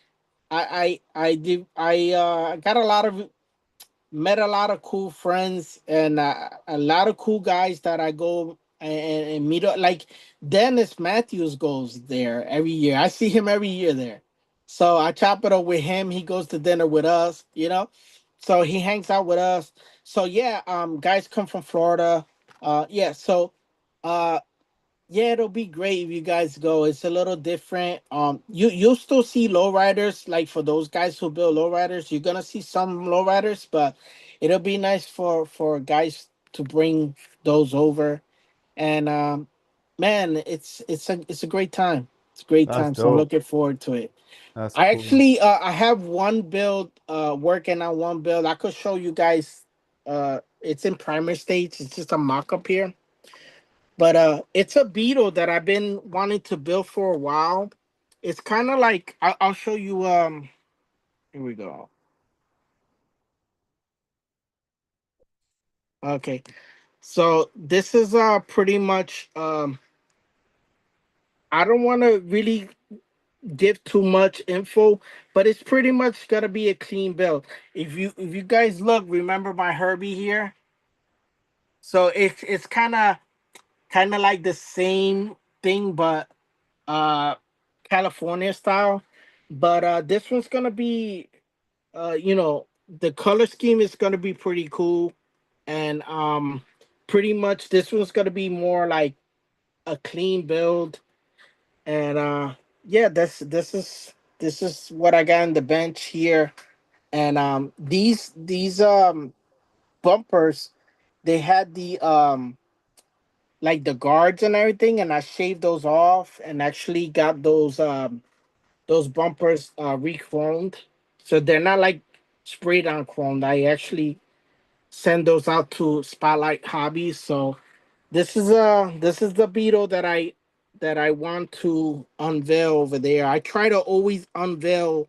I did I got a lot of met a lot of cool friends and a lot of cool guys that I go and meet up. Like Dennis Matthews goes there every year. I see him every year there. So I chop it up with him. He goes to dinner with us, you know. So he hangs out with us. So yeah, guys come from Florida. Yeah, so uh yeah, it'll be great if you guys go. It's a little different. You'll still see lowriders, like for those guys who build lowriders. You're gonna see some lowriders, but it'll be nice for guys to bring those over. And man, it's a great time. It's a great That's time. So I'm dope. looking forward to it. That's I cool. actually I have one build working on one build. I could show you guys. It's in primer stage. It's just a mock up here, but it's a beetle that I've been wanting to build for a while. It's kind of like I'll show you. Here we go. Okay, so this is pretty much. I don't want to really give too much info, but it's pretty much gonna be a clean build. If you guys look, remember my Herbie here. So it's kind of like the same thing, but uh California style. But this one's gonna be the color scheme is gonna be pretty cool, and pretty much this one's gonna be more like a clean build, and yeah, this is what I got on the bench here, and these bumpers, they had the like the guards and everything, and I shaved those off and actually got those bumpers re-chromed, so they're not like sprayed on chromed. I actually send those out to Spotlight Hobbies. So this is the Beetle that I want to unveil over there. I try to always unveil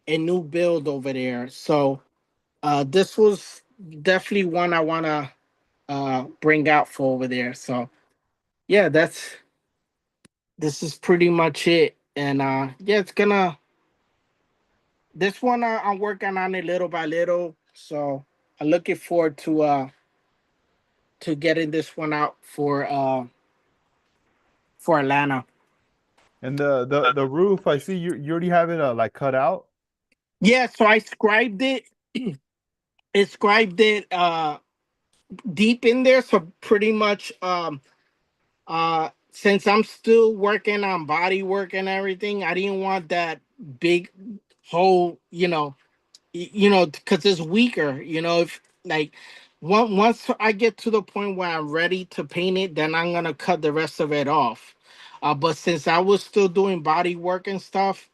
a new build over there. So this was definitely one I want to bring out for over there. So yeah, this is pretty much it. And yeah, it's gonna this one I'm working on it little by little. So I'm looking forward to getting this one out for Atlanta. And the roof, I see you already have it like cut out. Yeah, so I scribed it. It scribed it deep in there. So pretty much since I'm still working on body work and everything, I didn't want that big hole, because it's weaker, if like once I get to the point where I'm ready to paint it, then I'm gonna cut the rest of it off. But since I was still doing body work and stuff,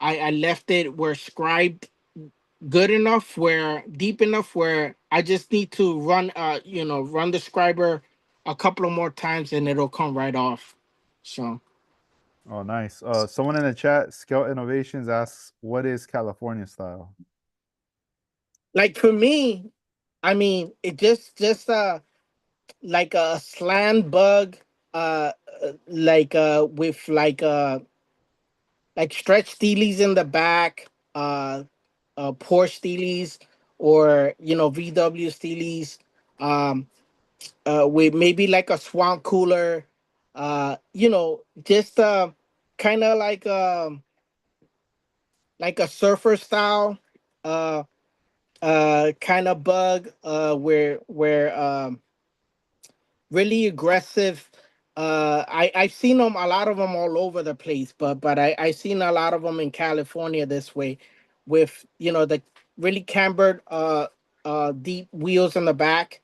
I left it where scribed good enough, where deep enough where I just need to run the scriber a couple of more times and it'll come right off. So Oh, nice. Someone in the chat, Scout Innovations asks, "What is California style?" like for me, I mean it just like a slant bug, with like stretch steelies in the back, Porsche steelies, or VW steelies, with maybe like a swamp cooler, Just kind of like a surfer style, uh kind of bug, where really aggressive. I've seen them, a lot of them all over the place, but I seen a lot of them in California this way, with the really cambered deep wheels in the back.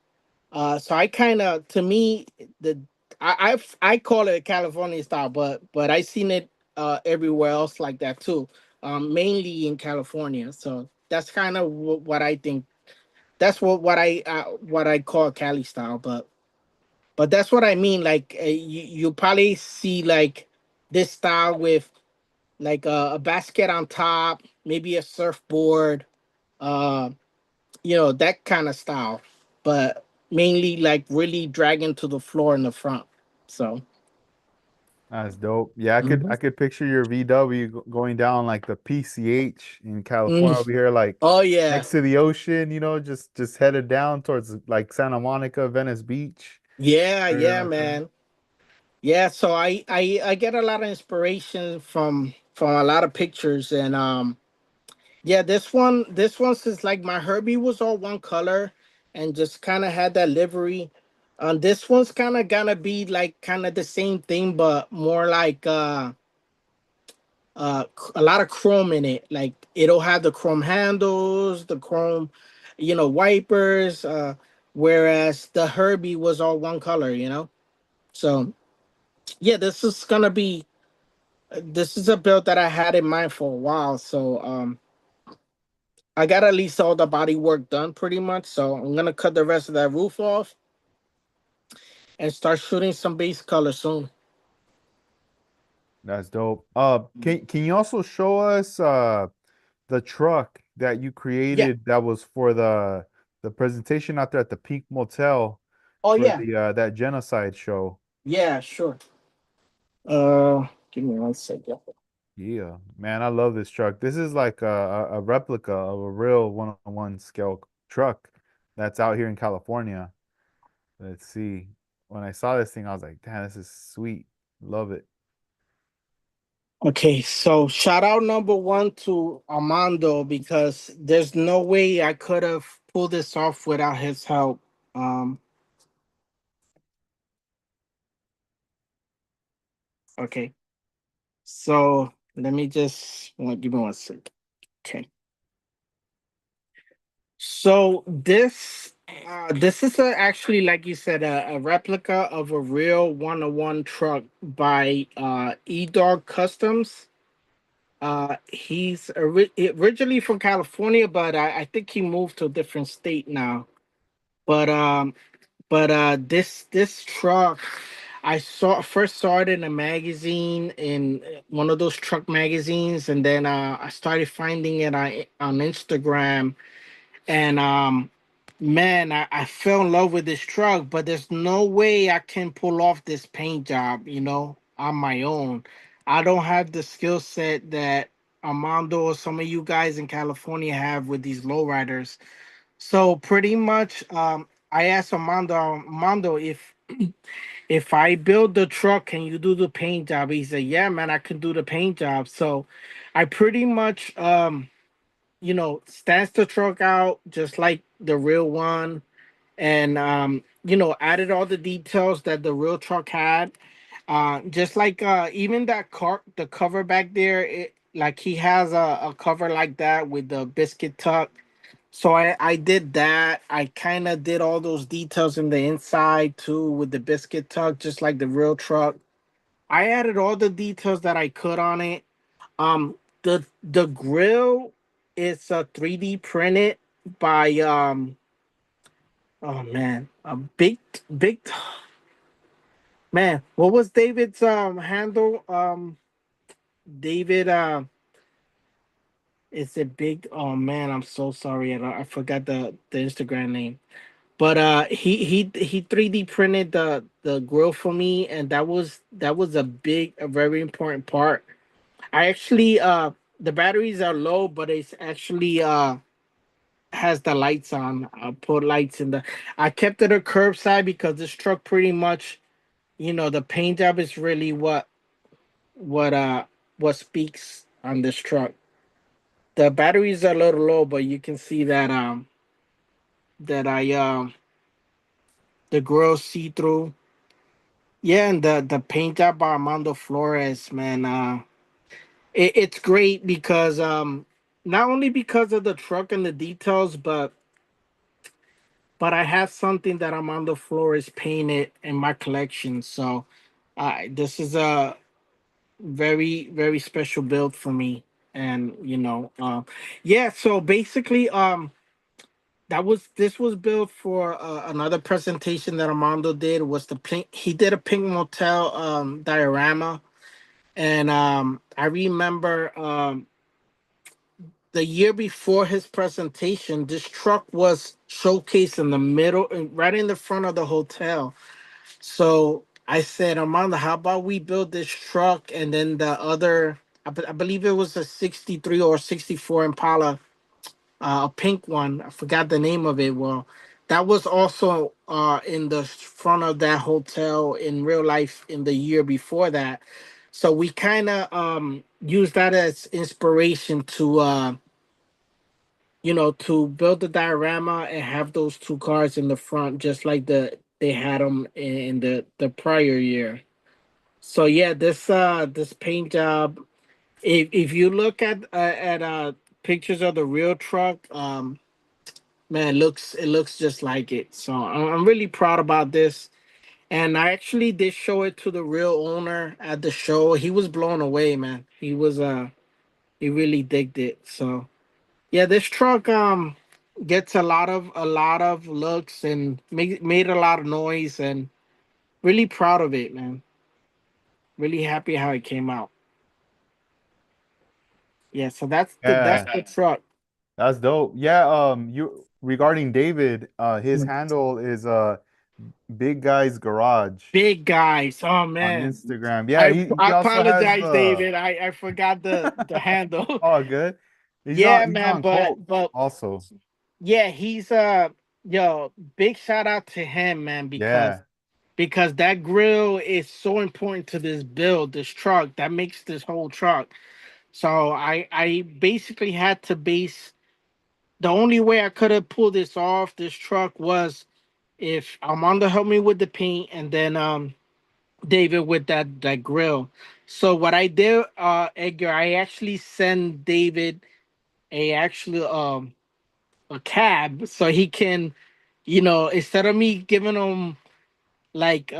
So I kind of, to me, the I call it a California style, but I seen it everywhere else like that too, mainly in California. So that's kind of what I think. That's what I call Cali style, but that's what I mean. Like, you probably see like this style with like a basket on top, maybe a surfboard, uh, that kind of style, but mainly like really dragging to the floor in the front. So, That's dope. Yeah, mhm. I could picture your VW going down like the PCH in California Mm. over here, like Oh yeah, next to the ocean, just headed down towards like Santa Monica, Venice Beach, yeah, area yeah, like that. man. Yeah, so I get a lot of inspiration from a lot of pictures, and yeah, this one's is like my Herbie was all one color and just kind of had that livery. This one's kind of gonna be like kind of the same thing, but more like a lot of chrome in it. Like, it'll have the chrome handles, the chrome, wipers. Whereas the Herbie was all one color. So yeah, this is a build that I had in mind for a while. So I got at least all the body work done pretty much. So I'm gonna cut the rest of that roof off and start shooting some base color soon. That's dope. Can you also show us the truck that you Yeah. created that was for the presentation out there at the Pink Motel Oh for yeah. the that genocide show? Yeah. Sure. Give me 1 second. Yeah, man, I love this truck. This is like a replica of a real one-on-one scale truck that's out here in California. Let's see. When I saw this thing, I was like, damn, this is sweet. Love it. Okay, so shout out number one to Armando, because there's no way I could have pulled this off without his help. Um, okay, so let me just give me 1 second. Okay, so this is actually, like you said, a replica of a real one-on-one truck by E-Dog Customs. He's originally from California, but I think he moved to a different state now. But this truck, I first saw it in a magazine, in one of those truck magazines, and then I started finding it on Instagram, and man, I fell in love with this truck. But there's no way I can pull off this paint job, on my own. I don't have the skill set that Armando or some of you guys in California have with these lowriders. So pretty much, I asked Armando, if I build the truck, can you do the paint job? He said, yeah, man, I can do the paint job. So I pretty much, stanced the truck out just like the real one, and added all the details that the real truck had. Just like even that car, the cover back there, like he has a cover like that with the biscuit tuck. So I did that. I kind of did all those details in the inside too with the biscuit tuck, just like the real truck. I added all the details that I could on it. The grill is 3D printed by oh man, a big man. What was David's handle? David is it big? Oh man, I'm so sorry. I forgot the Instagram name. But he 3D printed the grill for me, and that was a very important part. I actually the batteries are low, but it's actually has the lights on. I put lights in the. I kept it a curbside because this truck pretty much the paint job is really what uh what speaks on this truck. The batteries are a little low, but you can see that I the grill see through. Yeah, and the paint job by Armando Flores, man. It's great because not only because of the truck and the details, but I have something that Armando Flores painted in my collection. So this is a very special build for me. And yeah. So basically, this was built for another presentation that Armando did. Was the pink? He did a Pink Motel diorama, and I remember the year before his presentation, this truck was showcased in the middle, right in the front of the hotel. So I said, Armando, how about we build this truck and then the other, I believe it was a 63 or 64 Impala, a pink one. I forgot the name of it. Well, that was also in the front of that hotel in real life in the year before that. So we kind of used that as inspiration to build the diorama and have those two cars in the front, just like they had them in the prior year. So yeah, this paint job. If you look at pictures of the real truck, man, it looks just like it. So I'm really proud about this. And I actually did show it to the real owner at the show. He was blown away, man. He really digged it. So yeah, this truck gets a lot of looks and made a lot of noise, and really proud of it, man. Really happy how it came out. Yeah, so that's Yeah, the truck. that's dope. Yeah, you regarding David, his handle is Big Guy's Garage Big guys. Oh on man. Instagram. Yeah, I he I also has apologize, the David. I forgot the handle. oh good. He's on Yeah, he's man, on but Colt but also. yeah, he's yo, big shout out to him, man, because Yeah, that grill is so important to this build, this truck that makes this whole truck. So I basically had to base the only way I could have pulled this off this truck was if Armando helped me with the paint and then David with that grill. So what I did, Edgar, I actually sent David a cab so he can, instead of me giving him like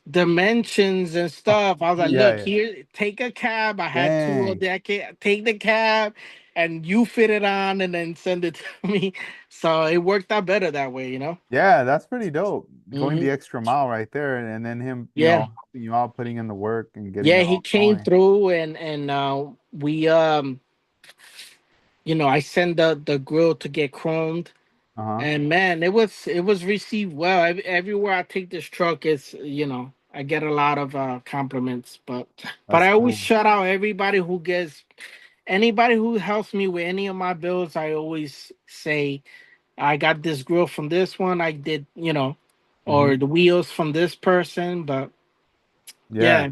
dimensions and stuff. I was like, yeah, look, yeah. here, take a cab. I had two of Dang. that. Take the cab and you fit it on and then send it to me. So it worked out better that way. Yeah, that's pretty dope. Going Hmm. the extra mile right there, and then him, Yeah. helping you out, putting in the work and getting Yeah, it he all came going. through and we I sent the grill to get chromed. Uh-huh. And man, it was received well. Everywhere I take this truck, it's I get a lot of compliments. But That's I always cool. shout out everybody who gets anybody who helps me with any of my bills. I always say I got this grill from this one. I did, Hmm. or the wheels from this person. But Yeah,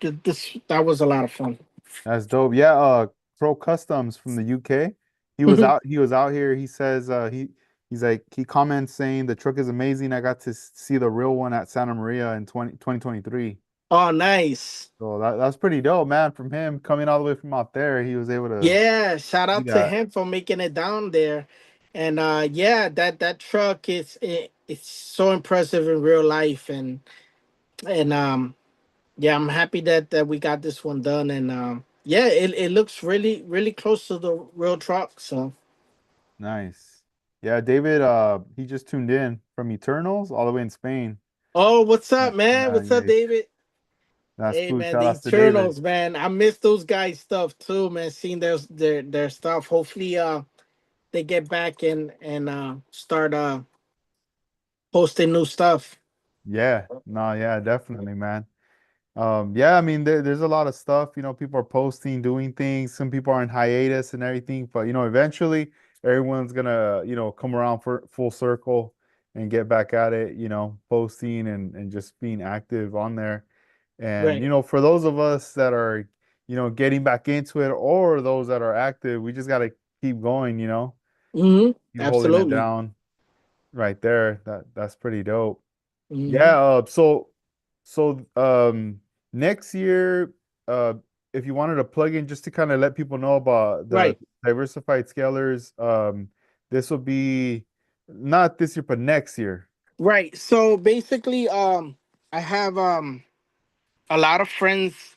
yeah, this that was a lot of fun. that's dope. Yeah, Pro Customs from the UK. He was out here. He says he's like he comments saying the truck is amazing. I got to see the real one at Santa Maria in 2023. Oh, nice. So that's pretty dope, man. From him coming all the way from out there, he was able to Yeah, shout see out to that. him for making it down there. And yeah, that truck it's so impressive in real life and yeah, I'm happy that we got this one done and yeah, it looks really close to the real truck. So Nice. Yeah, David, he just tuned in from Eternals all the way in Spain. oh, what's up, man? Yeah, What's up, yeah, David? that's Hey cool. man, Shout the outs to David. Eternals, man. I miss those guys' stuff too, man. Seeing their stuff. Hopefully they get back and start posting new stuff. Yeah, no, yeah, definitely, man. Yeah, I mean, there's a lot of stuff, people are posting, doing things. Some people are in hiatus and everything, but eventually everyone's gonna, come around for full circle and get back at it, posting and just being active on there. And, Right. for those of us that are, getting back into it or those that are active, we just got to keep going, Hmm. keep holding it Absolutely. down right there. That's pretty dope. Hmm. Yeah, next year, uh if you wanted to plug in just to kind of let people know about the Right. diversified scalers, this will be not this year, but next year. Right. So basically, I have a lot of friends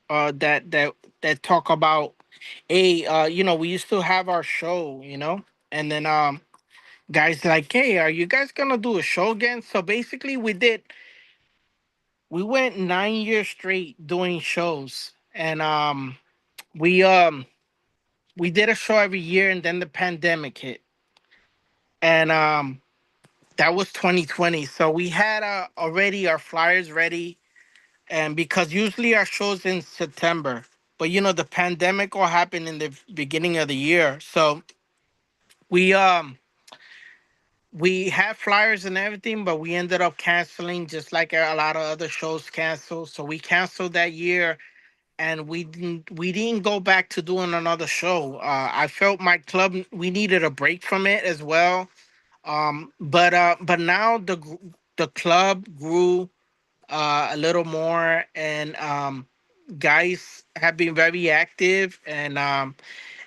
that talk about, hey, we used to have our show, and then guys like, hey, are you guys gonna do a show again? So basically, we went 9 years straight doing shows, and we did a show every year, and then the pandemic hit, and that was 2020. So we had already our flyers ready, and because usually our shows in September, but the pandemic all happened in the beginning of the year, so we um we had flyers and everything, but we ended up canceling, just like a lot of other shows canceled. So we canceled that year, and we didn't go back to doing another show. I felt my club, we needed a break from it as well. But now the club grew a little more, and guys have been very active, and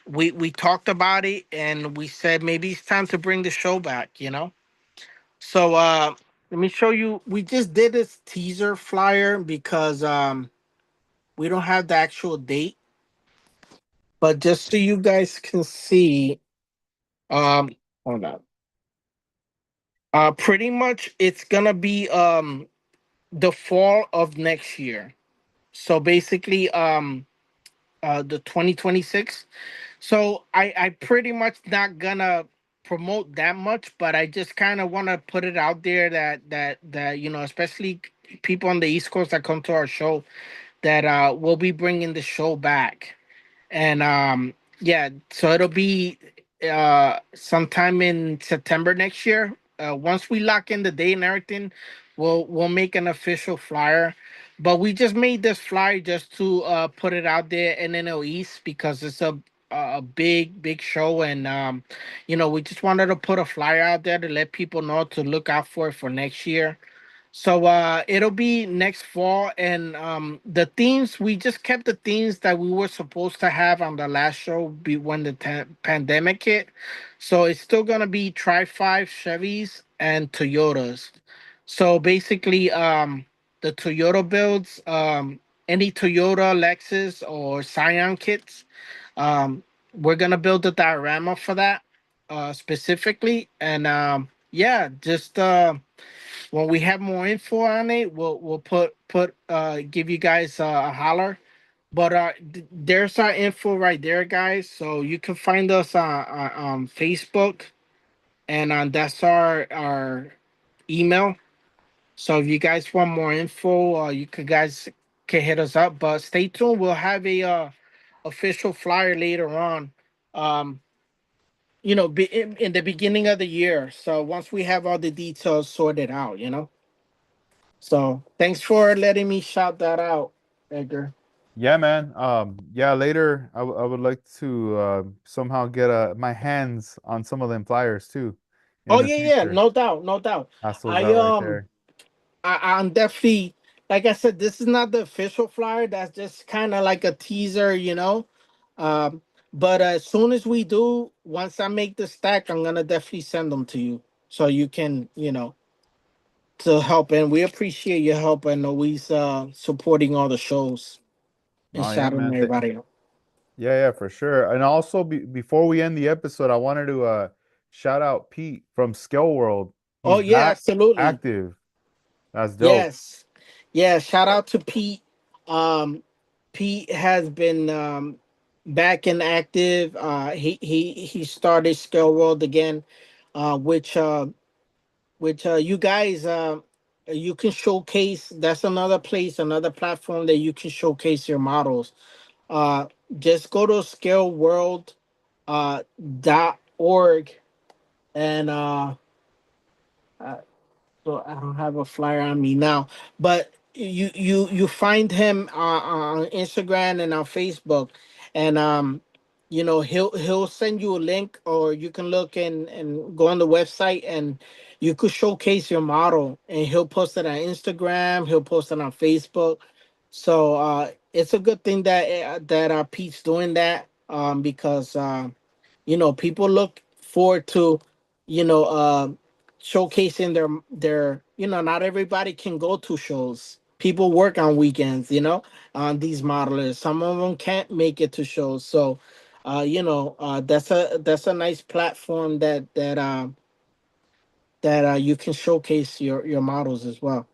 we talked about it, and we said maybe it's time to bring the show back. So let me show you. We just did this teaser flyer because we don't have the actual date, but just so you guys can see, um hold on. Pretty much it's gonna be the fall of next year. So basically the 2026. So I pretty much not gonna promote that much, but I just kind of want to put it out there that especially people on the East Coast that come to our show, that we'll be bringing the show back. And yeah, so it'll be sometime in September next year. Once we lock in the date and everything, we'll make an official flyer. But we just made this flyer just to put it out there in NL East because it's a big show, and we just wanted to put a flyer out there to let people know to look out for it for next year. So it'll be next fall, and the themes, we just kept the themes that we were supposed to have on the last show when the pandemic hit. So it's still gonna be Tri Five Chevys and Toyotas. So basically, the Toyota builds, any Toyota, Lexus, or Scion kits, we're gonna build a diorama for that specifically, and yeah, just when we have more info on it, we'll put give you guys a holler. But there's our info right there, guys. So you can find us on Facebook, and that's our email. So if you guys want more info, you could guys can hit us up. But stay tuned. We'll have a official flyer later on. Um, in the beginning of the year. So once we have all the details sorted out. So thanks for letting me shout that out, Edgar. Yeah, man. Yeah, later I would like to somehow get my hands on some of them flyers too in Oh the yeah, yeah, future. no doubt, no doubt. Pass those I out right um there. I'm definitely, like I said, this is not the official flyer. That's just kind of like a teaser. Um, but as soon as we do, once I make the stack, I'm gonna definitely send them to you so you can, to help. And we appreciate your help and always supporting all the shows and Oh yeah, shouting man. everybody out. Yeah, for sure. And also, before we end the episode, I wanted to shout out Pete from Scale World. Oh He's yeah, back absolutely. active. That's dope. Yes. Yeah, shout out to Pete. Um Pete has been back and active. He started Scale World again, which you guys you can showcase. That's another place, another platform that you can showcase your models. Uh just go to scaleworld dot org, and So I don't have a flyer on me now, but you find him on Instagram and on Facebook, and he'll send you a link, or you can look and go on the website, and you could showcase your model, and he'll post it on Instagram, he'll post it on Facebook. So it's a good thing that Pete's doing that, because people look forward to you know showcasing their not everybody can go to shows. People work on weekends, on these modelers. Some of them can't make it to shows. So that's a nice platform that you can showcase your models as well.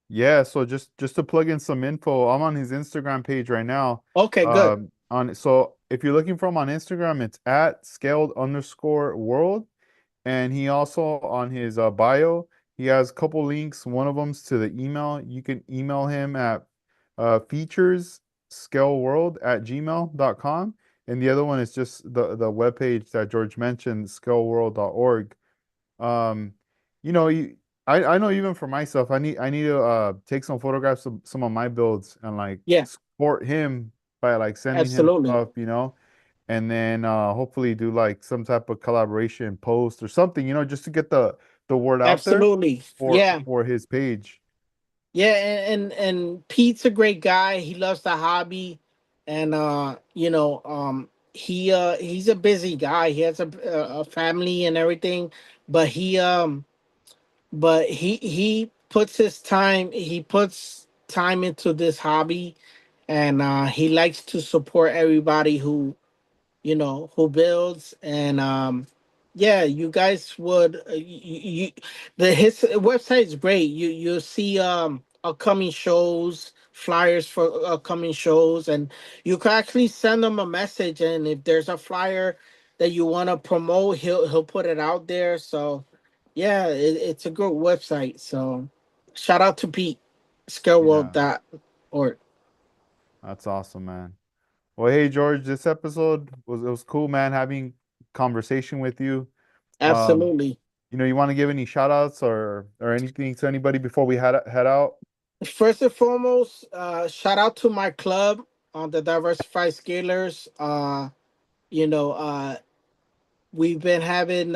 Yeah, so just to plug in some info, I'm on his Instagram page right now. Okay, good. On so if you're looking for him on Instagram, it's at scaled_world. And he also on his bio, he has a couple links. One of them's to the email. You can email him at featurescaleworld@gmail.com. And the other one is just the webpage that George mentioned, scaleworld.org. Um, I know even for myself, I need to take some photographs of some of my builds and like Yeah, support him by like sending him absolutely. stuff, and then hopefully do like some type of collaboration post or something, just to get the word out there Absolutely. for Yeah. for his page. Yeah, and Pete's a great guy. He loves the hobby, and he's a busy guy. He has a family and everything, but he puts time into this hobby, and he likes to support everybody who builds. And yeah, you guys would the his website is great. You'll see upcoming shows, flyers for upcoming shows, and you can actually send them a message, and if there's a flyer that you want to promote, he'll put it out there. So yeah, it's a good website. So shout out to Pete, Yeah, scaleworld.org. that's awesome, man. Well, hey George, this episode was cool, man, having conversation with you. Um, Absolutely. you want to give any shout outs or anything to anybody before we head out? First and foremost, shout out to my club on the Diversified Scalers. You know, uh, we've been having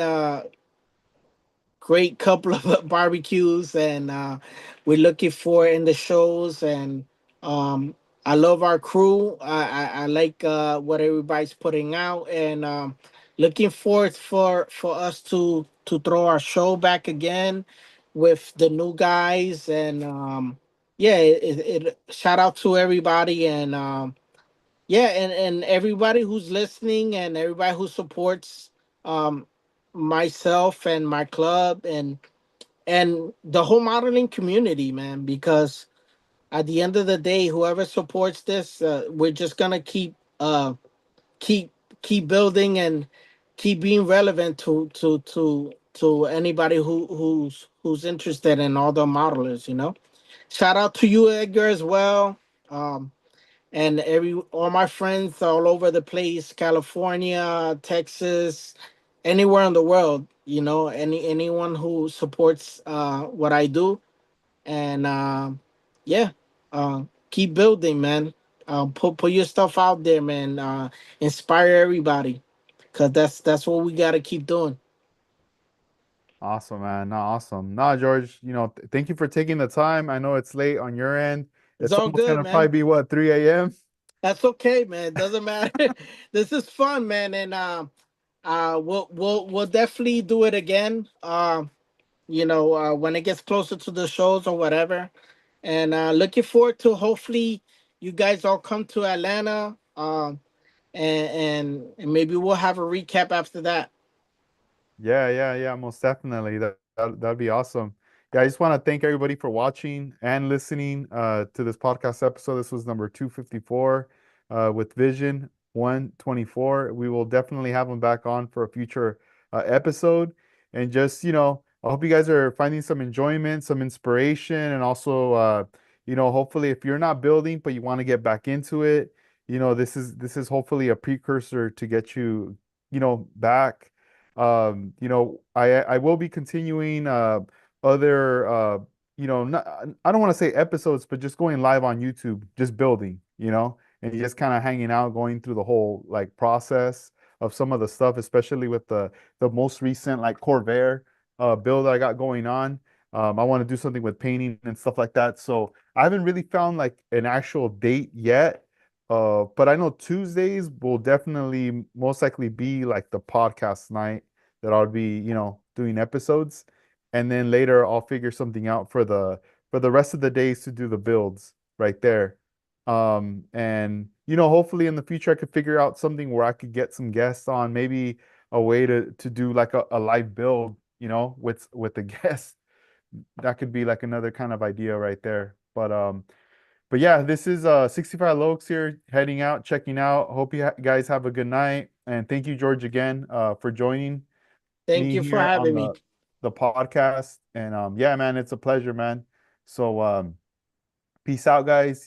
great couple of barbecues, and we're looking for in the shows. And um, I love our crew. I like what everybody's putting out, and looking forward for us to throw our show back again with the new guys. And yeah, shout out to everybody. And yeah, and everybody who's listening, and everybody who supports um myself and my club, and the whole modeling community, man. Because at the end of the day, whoever supports this, we're just gonna keep keep building, and keep being relevant to anybody who's interested in all the modelers. Shout out to you, Edgar, as well. And all my friends all over the place, California, Texas, anywhere in the world, anyone who supports what I do. And yeah, keep building, man. Put your stuff out there, man. Inspire everybody, because that's what we got to keep doing. Awesome, man. No, awesome. No, George, thank you for taking the time. I know it's late on your end. It's It's all almost good, gonna probably man. be what, 3 a.m.? That's okay, man. It doesn't matter. This is fun, man. And we'll definitely do it again. When it gets closer to the shows or whatever. And looking forward to, hopefully, you guys all come to Atlanta. And maybe we'll have a recap after that. Yeah, yeah, yeah, most definitely. That'd be awesome. Yeah, I just want to thank everybody for watching and listening to this podcast episode. This was number 254 with Vision 124. We will definitely have them back on for a future episode. And just, I hope you guys are finding some enjoyment, some inspiration, and also hopefully if you're not building but you want to get back into it, this is hopefully a precursor to get you back. I will be continuing other not, I don't want to say episodes, but just going live on YouTube, just building, and just kind of hanging out, going through the whole like process of some of the stuff, especially with the most recent like Corvair build that I got going on. I want to do something with painting and stuff like that. So I haven't really found like an actual date yet. But I know Tuesdays will definitely most likely be like the podcast night that I'll be, doing episodes. And then later I'll figure something out for the rest of the days to do the builds right there. And hopefully in the future I could figure out something where I could get some guests on, maybe a way to do like a live build, with the guests. That could be like another kind of idea right there. But yeah, this is 65 Lokes here, heading out, checking out. Hope you guys have a good night. And thank you, George, again, for joining Thank me you for here on having me. the podcast. And yeah, man, it's a pleasure, man. So peace out, guys.